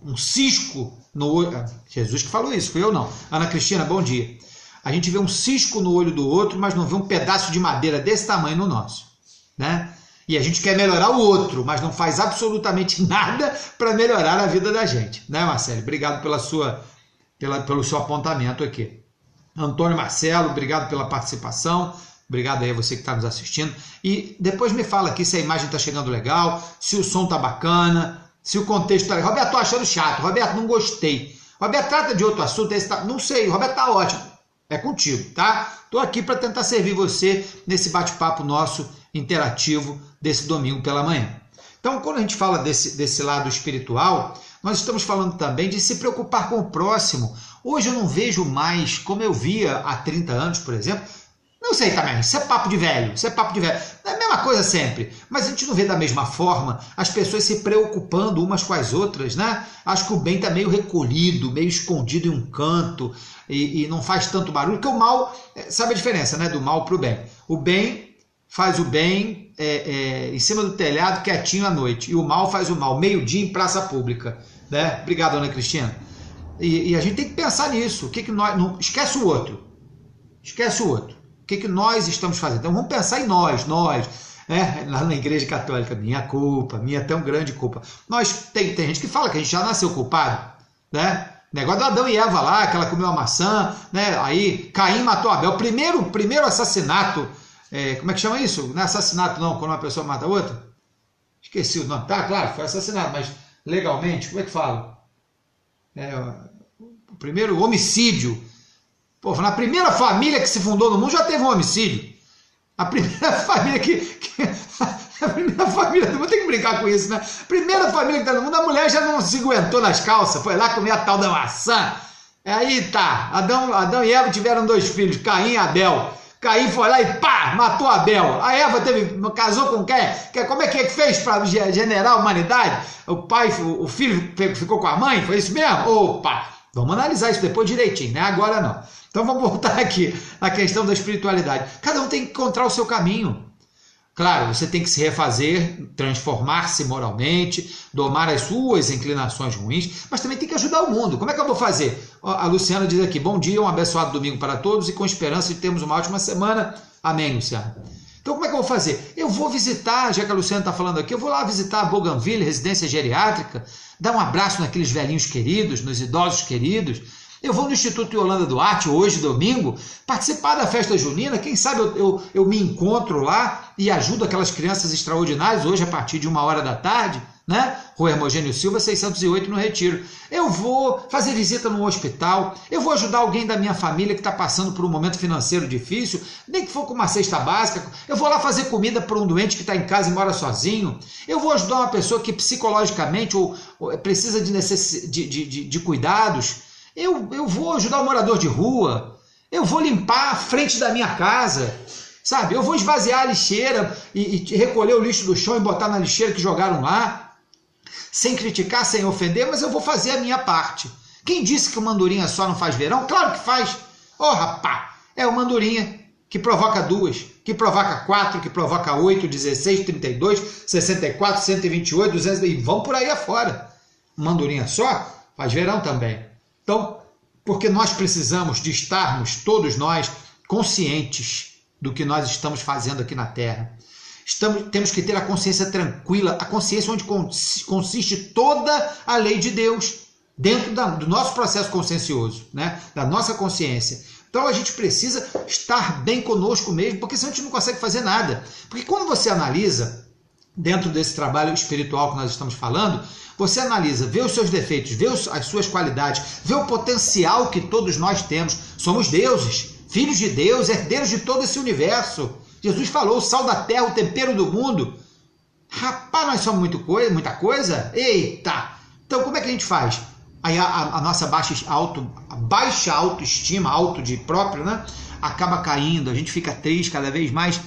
um cisco no olho... Jesus que falou isso, fui eu não. Ana Cristina, bom dia. A gente vê um cisco no olho do outro, mas não vê um pedaço de madeira desse tamanho no nosso, né? E a gente quer melhorar o outro, mas não faz absolutamente nada para melhorar a vida da gente, né, Marcelo? Obrigado pelo seu apontamento aqui. Antônio Marcelo, obrigado pela participação. Obrigado aí a você que está nos assistindo. E depois me fala aqui se a imagem está chegando legal, se o som está bacana, se o contexto está legal. Roberto, estou achando chato. Roberto, não gostei. Roberto, trata de outro assunto. Não sei, Roberto, está ótimo. É contigo, tá? Estou aqui para tentar servir você nesse bate-papo nosso interativo desse domingo pela manhã. Então, quando a gente fala desse lado espiritual, nós estamos falando também de se preocupar com o próximo. Hoje eu não vejo mais, como eu via há 30 anos, por exemplo. Não sei também, isso é papo de velho, É a mesma coisa sempre, mas a gente não vê da mesma forma as pessoas se preocupando umas com as outras, né? Acho que o bem está meio recolhido, meio escondido em um canto e não faz tanto barulho, porque o mal, sabe a diferença, né? Do mal para o bem. O bem faz o bem em cima do telhado, quietinho à noite, e o mal faz o mal, meio-dia em praça pública, né? Obrigado, Ana Cristina. E a gente tem que pensar nisso, não, esquece o outro, O que nós estamos fazendo? Então vamos pensar em nós, lá na Igreja Católica, minha culpa, minha tão grande culpa. Tem gente que fala que a gente já nasceu culpado, né? Negócio do Adão e Eva lá, que ela comeu a maçã, né? Aí Caim matou Abel. O primeiro assassinato, como é que chama isso? Não é assassinato não, quando uma pessoa mata a outra? Esqueci o nome. Tá, claro, foi assassinato, mas legalmente, como é que fala? O primeiro homicídio. Pô, na primeira família que se fundou no mundo já teve um homicídio. A primeira família a primeira família do mundo, tem que brincar com isso, né? A primeira família que está no mundo, a mulher já não se aguentou nas calças, foi lá comer a tal da maçã. Aí tá, Adão e Eva tiveram 2 filhos, Caim e Abel. Caim foi lá e pá, matou Abel. A Eva casou com quem? Como é que fez para generar a humanidade? O filho ficou com a mãe? Foi isso mesmo? Opa! Vamos analisar isso depois direitinho, né? Agora não. Então vamos voltar aqui à questão da espiritualidade. Cada um tem que encontrar o seu caminho. Claro, você tem que se refazer, transformar-se moralmente, domar as suas inclinações ruins, mas também tem que ajudar o mundo. Como é que eu vou fazer? A Luciana diz aqui, bom dia, um abençoado domingo para todos e com esperança de termos uma ótima semana. Amém, Luciana. Então como é que eu vou fazer? Eu vou visitar, já que a Luciana está falando aqui, eu vou lá visitar a Bougainville, residência geriátrica, dar um abraço naqueles velhinhos queridos, nos idosos queridos. Eu vou no Instituto Yolanda Duarte, hoje, domingo, participar da festa junina. Quem sabe eu me encontro lá e ajudo aquelas crianças extraordinárias, hoje a partir de 1h da tarde, né? Rua Hermogênio Silva, 608, no Retiro. Eu vou fazer visita no hospital, eu vou ajudar alguém da minha família que está passando por um momento financeiro difícil, nem que for com uma cesta básica, eu vou lá fazer comida para um doente que está em casa e mora sozinho, eu vou ajudar uma pessoa que psicologicamente ou precisa de cuidados, eu vou ajudar um morador de rua, eu vou limpar a frente da minha casa, sabe? Eu vou esvaziar a lixeira e recolher o lixo do chão e botar na lixeira que jogaram lá, sem criticar, sem ofender, mas eu vou fazer a minha parte. Quem disse que o Mandurinha só não faz verão? Claro que faz. Oh, rapá, é o Mandurinha que provoca 2, que provoca 4, que provoca 8, 16, 32, 64, 128, 200, e vão por aí afora. O Mandurinha só faz verão também. Então, porque nós precisamos de estarmos, todos nós, conscientes do que nós estamos fazendo aqui na Terra. Temos que ter a consciência tranquila, a consciência onde consiste toda a lei de Deus, dentro do nosso processo consciencioso, né? Da nossa consciência. Então a gente precisa estar bem conosco mesmo, porque senão a gente não consegue fazer nada. Porque quando você analisa, dentro desse trabalho espiritual que nós estamos falando, você analisa, vê os seus defeitos, vê as suas qualidades, vê o potencial que todos nós temos. Somos deuses, filhos de Deus, herdeiros de todo esse universo. Jesus falou, o sal da terra, o tempero do mundo. Rapaz, nós somos muita coisa? Eita! Então como é que a gente faz? Aí a nossa baixa autoestima, auto de próprio, né? Acaba caindo, a gente fica triste cada vez mais.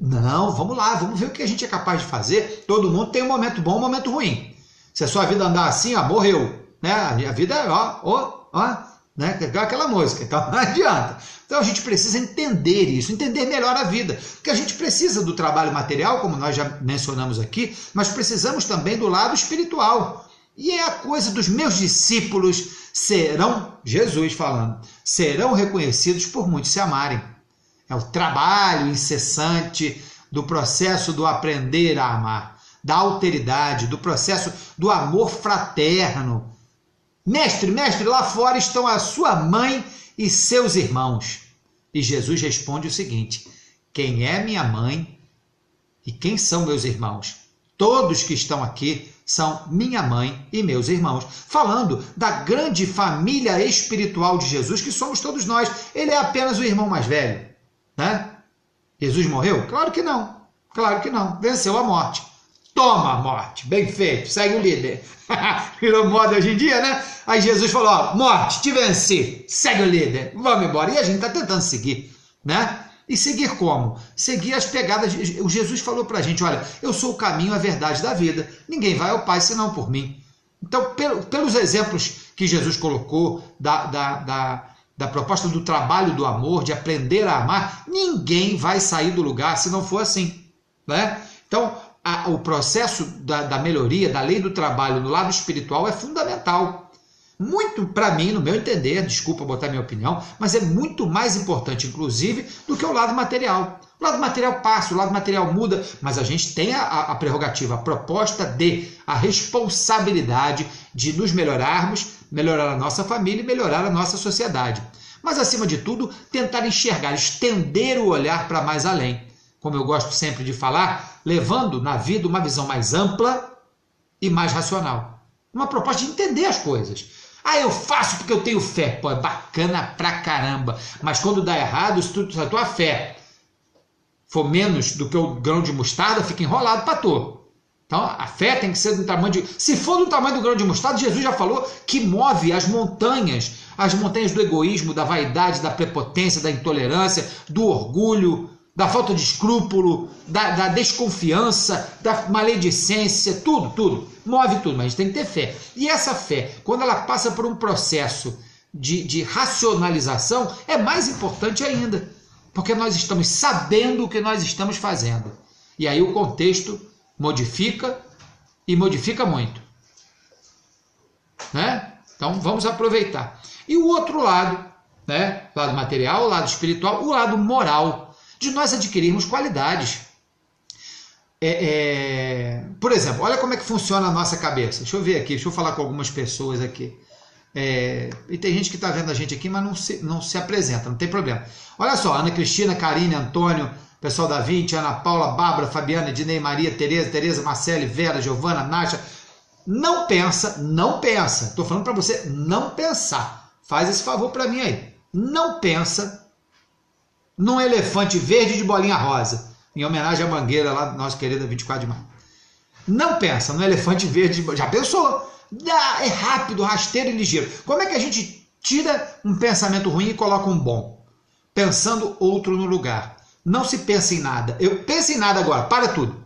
Não, vamos lá, vamos ver o que a gente é capaz de fazer. Todo mundo tem um momento bom, um momento ruim. Se a sua vida andar assim, ó, morreu. Né? A vida é né? Aquela música, então não adianta. Então a gente precisa entender isso, entender melhor a vida, porque a gente precisa do trabalho material, como nós já mencionamos aqui, mas precisamos também do lado espiritual. E é a coisa dos meus discípulos serão, Jesus falando, serão reconhecidos por muitos se amarem. É o trabalho incessante do processo do aprender a amar, da alteridade, do processo do amor fraterno. Mestre, lá fora estão a sua mãe e seus irmãos. E Jesus responde o seguinte, quem é minha mãe e quem são meus irmãos? Todos que estão aqui são minha mãe e meus irmãos. Falando da grande família espiritual de Jesus, que somos todos nós. Ele é apenas o irmão mais velho, né? Jesus morreu? Claro que não. Claro que não. Venceu a morte. Toma a morte, bem feito, segue o líder. Virou moda hoje em dia, né? Aí Jesus falou, ó, morte, te venci, segue o líder, vamos embora. E a gente está tentando seguir, né? E seguir como? Seguir as pegadas. O Jesus falou pra gente, olha, eu sou o caminho, a verdade da vida. Ninguém vai ao Pai senão por mim. Então, pelos exemplos que Jesus colocou, da proposta do trabalho do amor, de aprender a amar, ninguém vai sair do lugar se não for assim, né? Então, o processo da melhoria, da lei do trabalho no lado espiritual é fundamental. Muito, para mim, no meu entender, desculpa botar minha opinião, mas é muito mais importante, inclusive, do que o lado material. O lado material passa, o lado material muda, mas a gente tem a prerrogativa, a proposta a responsabilidade de nos melhorarmos, melhorar a nossa família e melhorar a nossa sociedade. Mas, acima de tudo, tentar enxergar, estender o olhar para mais além. Como eu gosto sempre de falar, levando na vida uma visão mais ampla e mais racional. Uma proposta de entender as coisas. Ah, eu faço porque eu tenho fé. Pô, é bacana pra caramba. Mas quando dá errado, se a tua fé for menos do que o grão de mostarda, fica enrolado pra tu. Então, a fé tem que ser do tamanho de... Se for do tamanho do grão de mostarda, Jesus já falou que move as montanhas do egoísmo, da vaidade, da prepotência, da intolerância, do orgulho, da falta de escrúpulo, da desconfiança, da maledicência, tudo. Move tudo, mas a gente tem que ter fé. E essa fé, quando ela passa por um processo de racionalização, é mais importante ainda, porque nós estamos sabendo o que nós estamos fazendo. E aí o contexto modifica e modifica muito, né? Então vamos aproveitar. E o outro lado, né? O lado material, o lado espiritual, o lado moral, de nós adquirirmos qualidades. Por exemplo, olha como é que funciona a nossa cabeça. Deixa eu ver aqui, deixa eu falar com algumas pessoas aqui. E tem gente que está vendo a gente aqui, mas não se apresenta, não tem problema. Olha só, Ana Cristina, Karine, Antônio, Pessoal da 20, Ana Paula, Bárbara, Fabiana, Ednei, Maria, Tereza, Marcele, Vera, Giovana, Nádia. Não pensa. Estou falando para você não pensar. Faz esse favor para mim aí. Não pensa num elefante verde de bolinha rosa, em homenagem à Mangueira lá, nossa querida 24 de maio. Não pensa no elefante verde. Já pensou? É rápido, rasteiro e ligeiro. Como é que a gente tira um pensamento ruim e coloca um bom? Pensando outro no lugar. Não se pensa em nada. Eu penso em nada agora. Para tudo.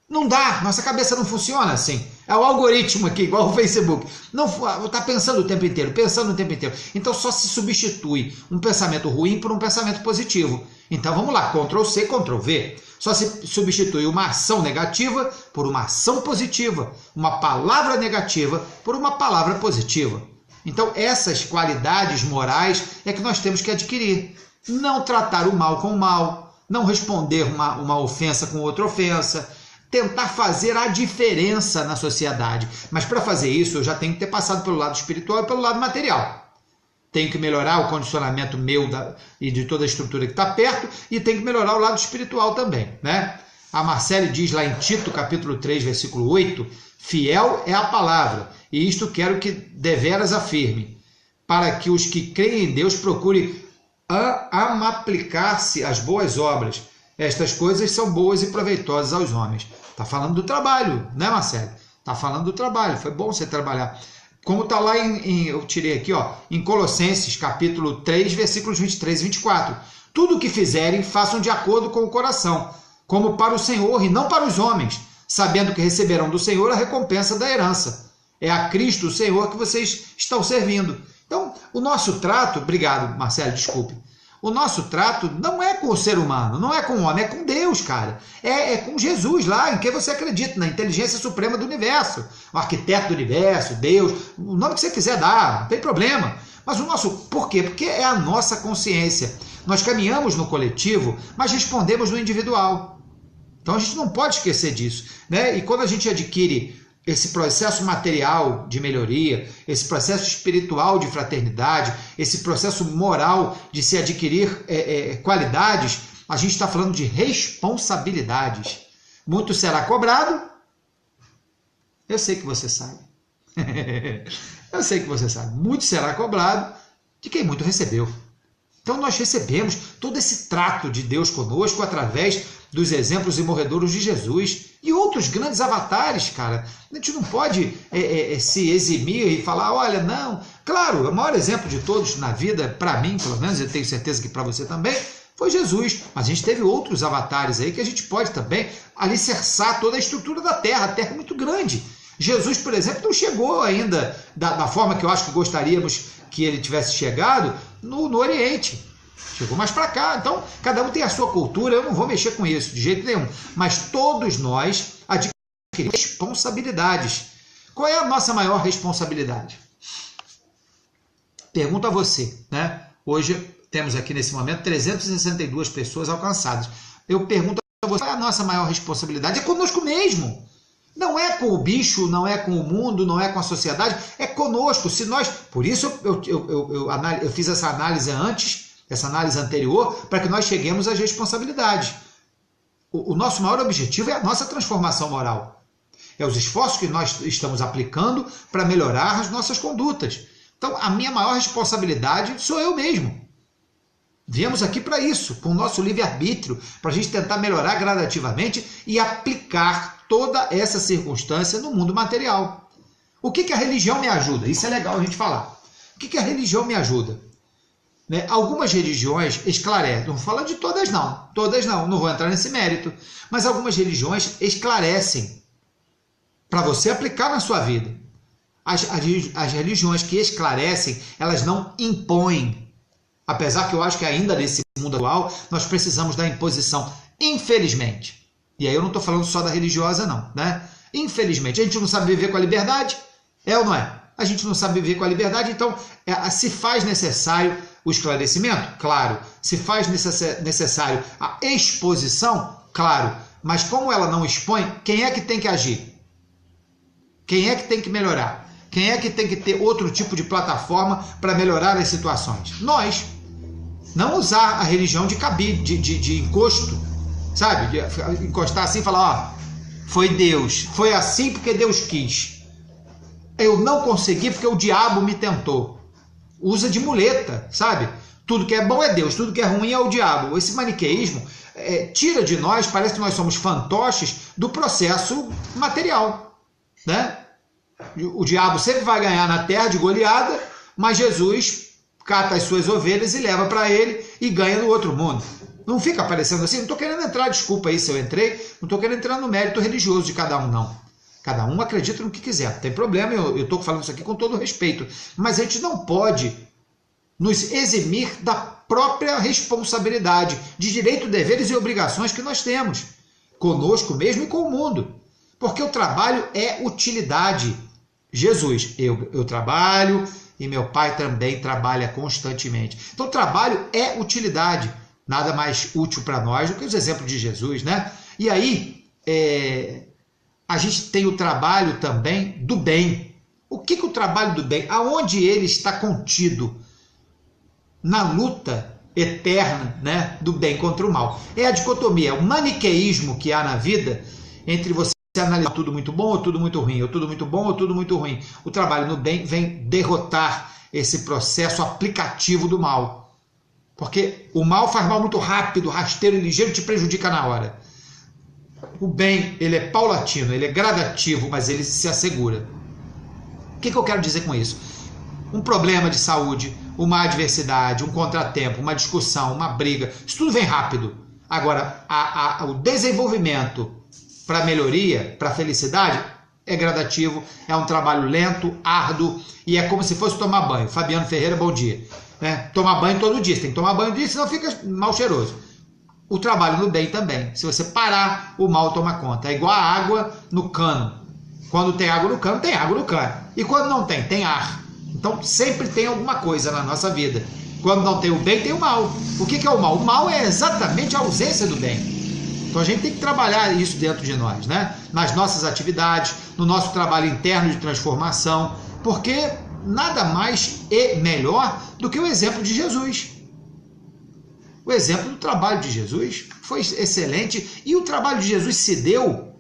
Não dá. Nossa cabeça não funciona assim. É o algoritmo aqui, igual o Facebook. Não está pensando o tempo inteiro, Então só se substitui um pensamento ruim por um pensamento positivo. Então vamos lá, Ctrl+C, Ctrl+V. Só se substitui uma ação negativa por uma ação positiva, uma palavra negativa por uma palavra positiva. Então essas qualidades morais é que nós temos que adquirir. Não tratar o mal com o mal, não responder uma ofensa com outra ofensa, tentar fazer a diferença na sociedade. Mas para fazer isso eu já tenho que ter passado pelo lado espiritual e pelo lado material. Tenho que melhorar o condicionamento meu e de toda a estrutura que está perto, e tenho que melhorar o lado espiritual também, né? A Marcele diz lá em Tito, capítulo 3, versículo 8, fiel é a palavra, e isto quero que deveras afirme, para que os que creem em Deus procurem aplicar-se às boas obras. Estas coisas são boas e proveitosas aos homens. Está falando do trabalho, né, Marcele? Está falando do trabalho, foi bom você trabalhar. Como está lá eu tirei aqui, ó, em Colossenses, capítulo 3, versículos 23 e 24. Tudo o que fizerem, façam de acordo com o coração, como para o Senhor e não para os homens, sabendo que receberão do Senhor a recompensa da herança. É a Cristo, o Senhor, que vocês estão servindo. Então, o nosso trato, obrigado, Marcelo, desculpe. O nosso trato não é com o ser humano, não é com o homem, é com Deus, cara. É com Jesus lá, em quem você acredita, na inteligência suprema do universo, o arquiteto do universo, Deus, o nome que você quiser dar, não tem problema. Mas o nosso, por quê? Porque é a nossa consciência. Nós caminhamos no coletivo, mas respondemos no individual. Então a gente não pode esquecer disso, né? E quando a gente adquire esse processo material de melhoria, esse processo espiritual de fraternidade, esse processo moral de se adquirir qualidades, a gente está falando de responsabilidades. Muito será cobrado. Eu sei que você sabe. Eu sei que você sabe. Muito será cobrado de quem muito recebeu. Então nós recebemos todo esse trato de Deus conosco através dos exemplos imorredouros de Jesus e outros grandes avatares, cara. A gente não pode se eximir e falar, olha, não. Claro, o maior exemplo de todos na vida, para mim, pelo menos, eu tenho certeza que para você também, foi Jesus. Mas a gente teve outros avatares aí que a gente pode também alicerçar toda a estrutura da Terra. A Terra é muito grande. Jesus, por exemplo, não chegou ainda da forma que eu acho que gostaríamos que ele tivesse chegado no Oriente. Chegou mais para cá. Então, cada um tem a sua cultura, eu não vou mexer com isso de jeito nenhum. Mas todos nós adquirimos responsabilidades. Qual é a nossa maior responsabilidade? Pergunto a você, né? Hoje temos aqui nesse momento 362 pessoas alcançadas. Eu pergunto a você, qual é a nossa maior responsabilidade? É conosco mesmo. Não é com o bicho, não é com o mundo, não é com a sociedade, é conosco. Se nós, por isso eu fiz essa análise antes, essa análise anterior, para que nós cheguemos às responsabilidades. O nosso maior objetivo é a nossa transformação moral. É os esforços que nós estamos aplicando para melhorar as nossas condutas. Então, a minha maior responsabilidade sou eu mesmo. Viemos aqui para isso, com o nosso livre-arbítrio, para a gente tentar melhorar gradativamente e aplicar toda essa circunstância no mundo material. O que a religião me ajuda? Isso é legal a gente falar. O que a religião me ajuda? Né? Algumas religiões esclarecem, não vou falar de todas não vou entrar nesse mérito, mas algumas religiões esclarecem para você aplicar na sua vida. As religiões que esclarecem, elas não impõem. Apesar que eu acho que ainda nesse mundo atual, nós precisamos da imposição, infelizmente. E aí eu não estou falando só da religiosa não, né? Infelizmente, a gente não sabe viver com a liberdade, é ou não é? A gente não sabe viver com a liberdade, então se faz necessário o esclarecimento? Claro. Se faz necessário a exposição? Claro. Mas como ela não expõe, quem é que tem que agir? Quem é que tem que melhorar? Quem é que tem que ter outro tipo de plataforma para melhorar as situações? Nós. Não usar a religião de cabide, de encosto, sabe? De encostar assim e falar, ó, foi Deus, foi assim porque Deus quis. Eu não consegui porque o diabo me tentou. Usa de muleta, sabe? Tudo que é bom é Deus, tudo que é ruim é o diabo. Esse maniqueísmo tira de nós, parece que nós somos fantoches do processo material, né? O diabo sempre vai ganhar na terra de goleada, mas Jesus cata as suas ovelhas e leva para ele e ganha no outro mundo. Não fica parecendo assim? Não estou querendo entrar, desculpa aí se eu entrei, não estou querendo entrar no mérito religioso de cada um, não. Cada um acredita no que quiser, não tem problema, eu estou falando isso aqui com todo respeito. Mas a gente não pode nos eximir da própria responsabilidade de direito, deveres e obrigações que nós temos, conosco mesmo e com o mundo. Porque o trabalho é utilidade. Jesus, eu trabalho e meu pai também trabalha constantemente. Então, trabalho é utilidade. Nada mais útil para nós do que os exemplos de Jesus, né? E aí, a gente tem o trabalho também do bem. O que o trabalho do bem, aonde ele está contido? Na luta eterna, né, do bem contra o mal. É a dicotomia, o maniqueísmo que há na vida entre você analisar tudo muito bom ou tudo muito ruim, ou tudo muito bom ou tudo muito ruim. O trabalho no bem vem derrotar esse processo aplicativo do mal. Porque o mal faz mal muito rápido, rasteiro e ligeiro, te prejudica na hora. O bem, ele é paulatino, ele é gradativo, mas ele se assegura. O que eu quero dizer com isso? Um problema de saúde, uma adversidade, um contratempo, uma discussão, uma briga, isso tudo vem rápido. Agora, o desenvolvimento para melhoria, para felicidade, é gradativo, é um trabalho lento, árduo, e é como se fosse tomar banho. Fabiano Ferreira, bom dia. Tomar banho todo dia, você tem que tomar banho todo dia, senão fica mal cheiroso. O trabalho no bem também. Se você parar, o mal toma conta. É igual a água no cano. Quando tem água no cano, tem água no cano. E quando não tem, tem ar. Então sempre tem alguma coisa na nossa vida. Quando não tem o bem, tem o mal. O que é o mal? O mal é exatamente a ausência do bem. Então a gente tem que trabalhar isso dentro de nós, né? Nas nossas atividades, no nosso trabalho interno de transformação, porque nada mais é melhor do que o exemplo de Jesus. O exemplo do trabalho de Jesus foi excelente e o trabalho de Jesus se deu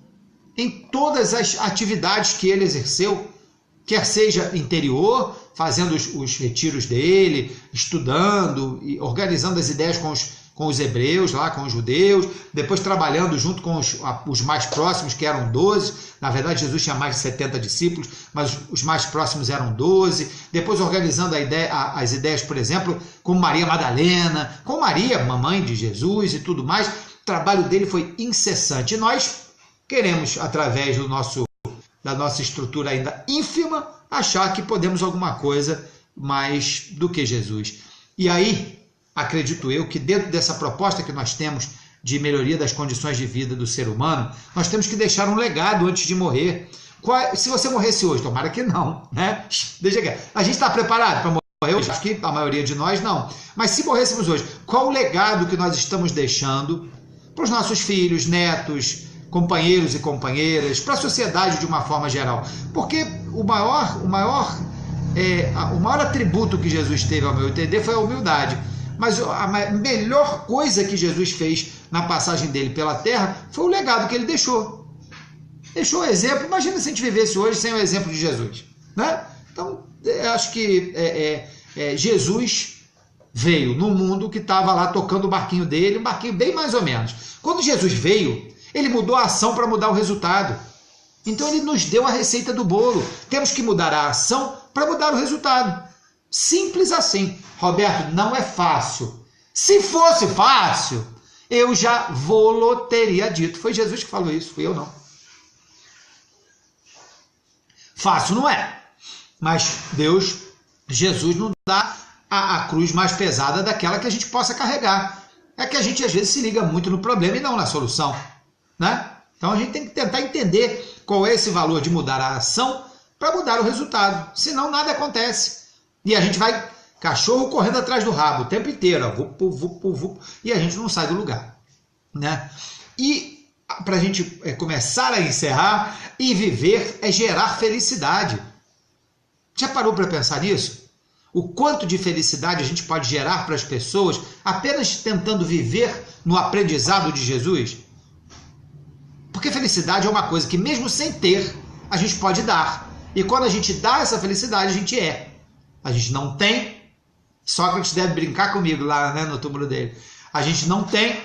em todas as atividades que ele exerceu, quer seja interior, fazendo os retiros dele, estudando e organizando as ideias com os hebreus, lá com os judeus, depois trabalhando junto com os mais próximos, que eram 12, na verdade Jesus tinha mais de 70 discípulos, mas os mais próximos eram 12, depois organizando as ideias, por exemplo, com Maria Madalena, com Maria, mamãe de Jesus e tudo mais. O trabalho dele foi incessante, e nós queremos, através da nossa estrutura ainda ínfima, achar que podemos alguma coisa mais do que Jesus. E aí, acredito eu que dentro dessa proposta que nós temos de melhoria das condições de vida do ser humano, nós temos que deixar um legado antes de morrer. Se você morresse hoje, tomara que não, né? Deixa aqui. A gente está preparado para morrer hoje? Acho que a maioria de nós não. Mas se morrêssemos hoje, qual o legado que nós estamos deixando para os nossos filhos, netos, companheiros e companheiras, para a sociedade de uma forma geral? Porque o maior atributo que Jesus teve, ao meu entender, foi a humildade. Mas a melhor coisa que Jesus fez na passagem dele pela terra foi o legado que ele deixou. Deixou o exemplo. Imagina se a gente vivesse hoje sem o exemplo de Jesus, né? Então, acho que Jesus veio no mundo que estava lá tocando o barquinho dele, um barquinho bem mais ou menos. Quando Jesus veio, ele mudou a ação para mudar o resultado. Então, ele nos deu a receita do bolo. Temos que mudar a ação para mudar o resultado. Simples assim. Roberto, não é fácil. Se fosse fácil, eu já teria dito. Foi Jesus que falou isso, fui eu não. Fácil não é. Mas Jesus não dá a cruz mais pesada daquela que a gente possa carregar. É que a gente às vezes se liga muito no problema e não na solução, né? Então a gente tem que tentar entender qual é esse valor de mudar a ação para mudar o resultado. Senão nada acontece. E a gente vai, cachorro correndo atrás do rabo o tempo inteiro, ó, vup, vup, vup, e a gente não sai do lugar, né? E para a gente começar a encerrar, e viver é gerar felicidade. Já parou para pensar nisso? o quanto de felicidade a gente pode gerar para as pessoas apenas tentando viver no aprendizado de Jesus? Porque felicidade é uma coisa que mesmo sem ter, a gente pode dar. E quando a gente dá essa felicidade, a gente é. A gente não tem, Sócrates deve brincar comigo lá, né, no túmulo dele. A gente não tem,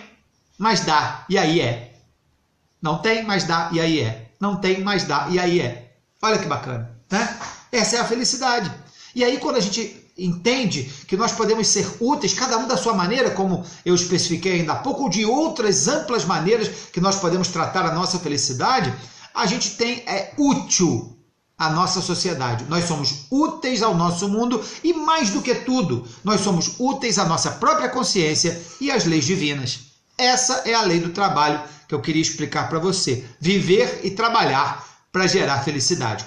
mas dá, e aí é. Não tem, mas dá, e aí é. Não tem, mas dá, e aí é. Olha que bacana, né? Essa é a felicidade. E aí quando a gente entende que nós podemos ser úteis, cada um da sua maneira, como eu especifiquei ainda há pouco, ou de outras amplas maneiras que nós podemos tratar a nossa felicidade, a gente é útil à nossa sociedade. Nós somos úteis ao nosso mundo e, mais do que tudo, nós somos úteis à nossa própria consciência e às leis divinas. Essa é a lei do trabalho que eu queria explicar para você. Viver e trabalhar para gerar felicidade.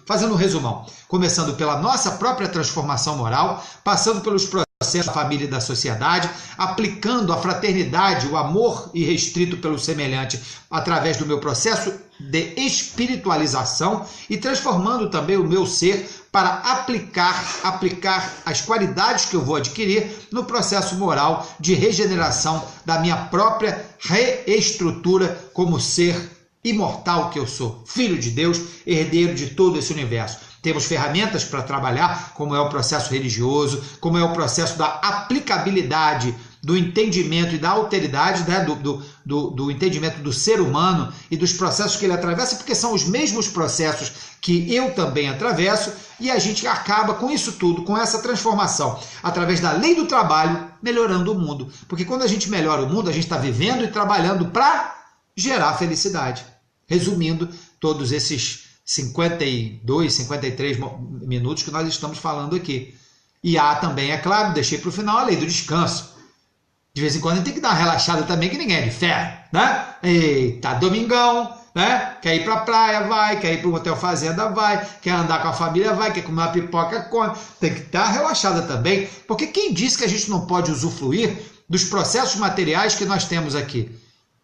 Fazendo um resumão, começando pela nossa própria transformação moral, passando pelos processos da família e da sociedade, aplicando a fraternidade, o amor irrestrito pelo semelhante através do meu processo de espiritualização e transformando também o meu ser para aplicar as qualidades que eu vou adquirir no processo moral de regeneração da minha própria reestrutura como ser imortal que eu sou, filho de Deus, herdeiro de todo esse universo. Temos ferramentas para trabalhar, como é o processo religioso, como é o processo da aplicabilidade, do entendimento e da alteridade, né, do entendimento do ser humano e dos processos que ele atravessa, porque são os mesmos processos que eu também atravesso, e a gente acaba com isso tudo, com essa transformação, através da lei do trabalho, melhorando o mundo. Porque quando a gente melhora o mundo, a gente está vivendo e trabalhando para gerar felicidade. Resumindo, todos esses 52, 53 minutos que nós estamos falando aqui. E há também, é claro, deixei para o final a lei do descanso. De vez em quando a gente tem que dar uma relaxada também, que ninguém é de ferro, né? Eita, domingão, né? Quer ir para a praia, vai. Quer ir para um hotel fazenda, vai. Quer andar com a família, vai. Quer comer uma pipoca, come. Tem que dar relaxada também, porque quem disse que a gente não pode usufruir dos processos materiais que nós temos aqui?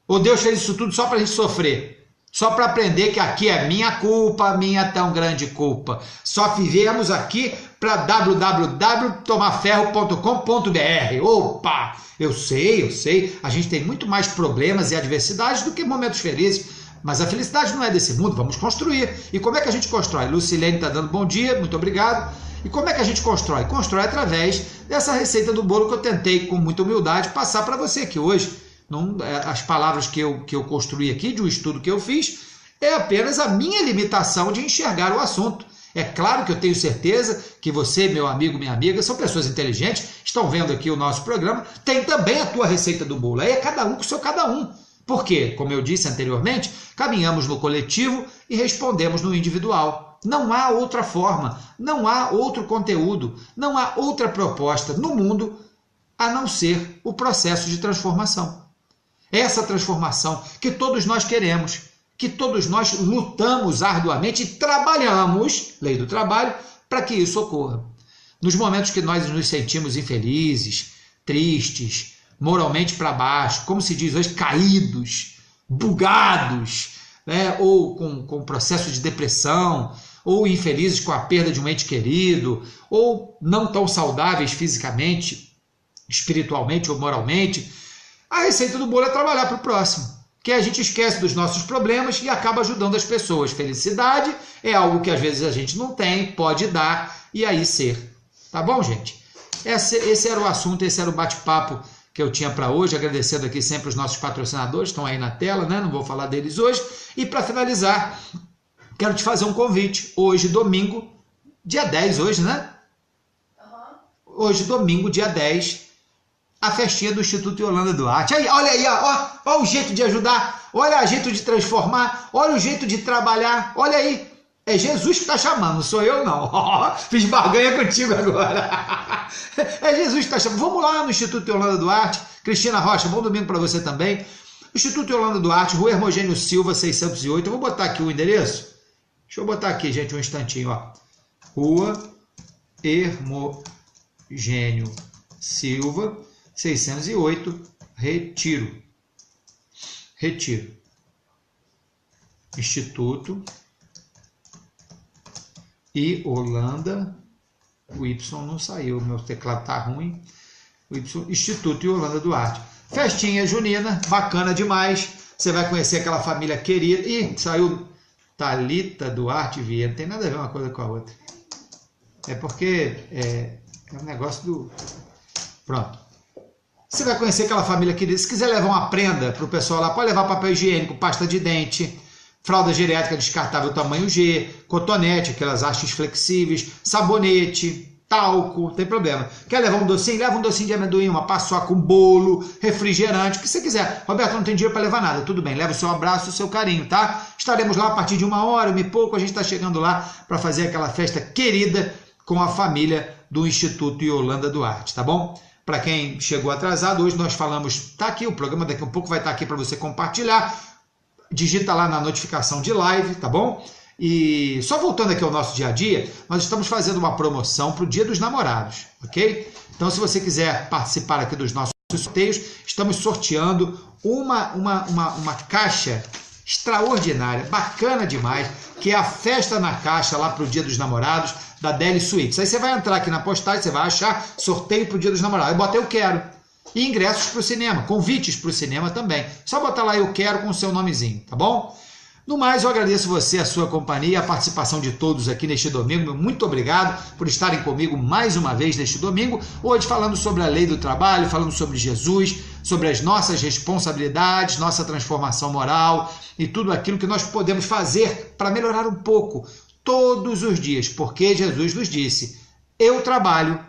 Ou Deus fez isso tudo só para a gente sofrer? Só para aprender que aqui é minha culpa, minha tão grande culpa. Só vivemos aqui para www.tomarferro.com.br. Opa! Eu sei. A gente tem muito mais problemas e adversidades do que momentos felizes. Mas a felicidade não é desse mundo, vamos construir. E como é que a gente constrói? Lucilene está dando bom dia, muito obrigado. E como é que a gente constrói? Constrói através dessa receita do bolo que eu tentei, com muita humildade, passar para você aqui hoje. Não, as palavras que eu construí aqui, de um estudo que eu fiz, é apenas a minha limitação de enxergar o assunto. É claro que eu tenho certeza que você, meu amigo, minha amiga, são pessoas inteligentes, estão vendo aqui o nosso programa, tem também a tua receita do bolo. Aí é cada um com o seu cada um. Por quê? Como eu disse anteriormente, caminhamos no coletivo e respondemos no individual. Não há outra forma, não há outro conteúdo, não há outra proposta no mundo a não ser o processo de transformação. Essa transformação que todos nós queremos, que todos nós lutamos arduamente e trabalhamos, lei do trabalho, para que isso ocorra. Nos momentos que nós nos sentimos infelizes, tristes, moralmente para baixo, como se diz hoje, caídos, bugados, né? Ou com processo de depressão, ou infelizes com a perda de um ente querido, ou não tão saudáveis fisicamente, espiritualmente ou moralmente, a receita do bolo é trabalhar para o próximo, que a gente esquece dos nossos problemas e acaba ajudando as pessoas. Felicidade é algo que às vezes a gente não tem, pode dar e aí ser. Tá bom, gente? Esse era o assunto, esse era o bate-papo que eu tinha para hoje, agradecendo aqui sempre os nossos patrocinadores, estão aí na tela, né? Não vou falar deles hoje. E para finalizar, quero te fazer um convite. Hoje, domingo, dia 10 hoje, né? Hoje, domingo, dia 10, a festinha do Instituto Yolanda Duarte. Aí, olha aí, ó o jeito de ajudar, olha o jeito de transformar, olha o jeito de trabalhar, olha aí. É Jesus que está chamando, não sou eu não. Fiz barganha contigo agora. É Jesus que está chamando. Vamos lá no Instituto Yolanda Duarte. Cristina Rocha, bom domingo para você também. Instituto Yolanda Duarte, Rua Hermogênio Silva, 608. Eu vou botar aqui o endereço. Deixa eu botar aqui, gente, um instantinho. Ó. Rua Hermogênio Silva, 608, Retiro. Instituto Yolanda O Y não saiu, meu teclado tá ruim. O Y, Instituto Yolanda Duarte. Festinha junina, bacana demais. Você vai conhecer aquela família querida. Ih, saiu Thalita Duarte Vieira. Não tem nada a ver uma coisa com a outra. É porque é um negócio do... Pronto. Você vai conhecer aquela família querida. Se quiser levar uma prenda para o pessoal lá, pode levar papel higiênico, pasta de dente, fralda geriátrica descartável tamanho G, cotonete, aquelas hastes flexíveis, sabonete, talco, não tem problema. Quer levar um docinho? Leva um docinho de amendoim, uma paçoca, um bolo, refrigerante, o que você quiser. Roberto, não tem dinheiro para levar nada. Tudo bem, leva o seu abraço, o seu carinho, tá? Estaremos lá a partir de 1h, 1h pouco, a gente está chegando lá para fazer aquela festa querida com a família do Instituto Yolanda Duarte, tá bom? Para quem chegou atrasado, hoje nós falamos, tá aqui o programa, daqui a pouco vai estar aqui para você compartilhar. Digita lá na notificação de live, tá bom? E só voltando aqui ao nosso dia a dia, nós estamos fazendo uma promoção para o Dia dos Namorados, ok? Então, se você quiser participar aqui dos nossos sorteios, estamos sorteando uma caixa extraordinária, bacana demais, que é a festa na caixa lá para o Dia dos Namorados da Deli Suites. Aí você vai entrar aqui na postagem, você vai achar sorteio para o Dia dos Namorados. Aí bota eu quero. E ingressos para o cinema, convites para o cinema também. Só botar lá eu quero com o seu nomezinho, tá bom? No mais, eu agradeço você, a sua companhia, a participação de todos aqui neste domingo. Muito obrigado por estarem comigo mais uma vez neste domingo. Hoje falando sobre a lei do trabalho, falando sobre Jesus, sobre as nossas responsabilidades, nossa transformação moral e tudo aquilo que nós podemos fazer para melhorar um pouco todos os dias. Porque Jesus nos disse, eu trabalho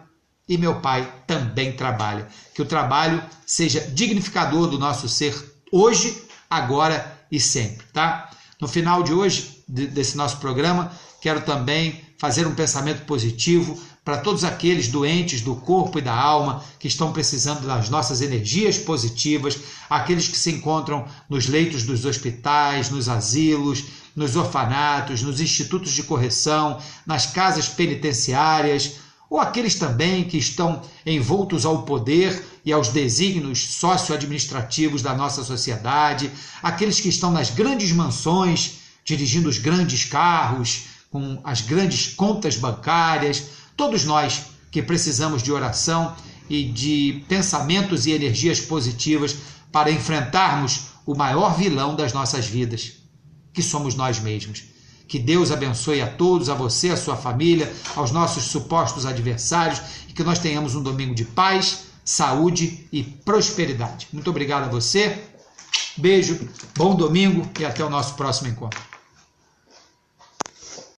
e meu Pai também trabalha. Que o trabalho seja dignificador do nosso ser hoje, agora e sempre, tá? No final de hoje, desse nosso programa, quero também fazer um pensamento positivo para todos aqueles doentes do corpo e da alma que estão precisando das nossas energias positivas, aqueles que se encontram nos leitos dos hospitais, nos asilos, nos orfanatos, nos institutos de correção, nas casas penitenciárias, ou aqueles também que estão envoltos ao poder e aos desígnios socioadministrativos da nossa sociedade, aqueles que estão nas grandes mansões, dirigindo os grandes carros, com as grandes contas bancárias, todos nós que precisamos de oração e de pensamentos e energias positivas para enfrentarmos o maior vilão das nossas vidas, que somos nós mesmos. Que Deus abençoe a todos, a você, a sua família, aos nossos supostos adversários e que nós tenhamos um domingo de paz, saúde e prosperidade. Muito obrigado a você, beijo, bom domingo e até o nosso próximo encontro.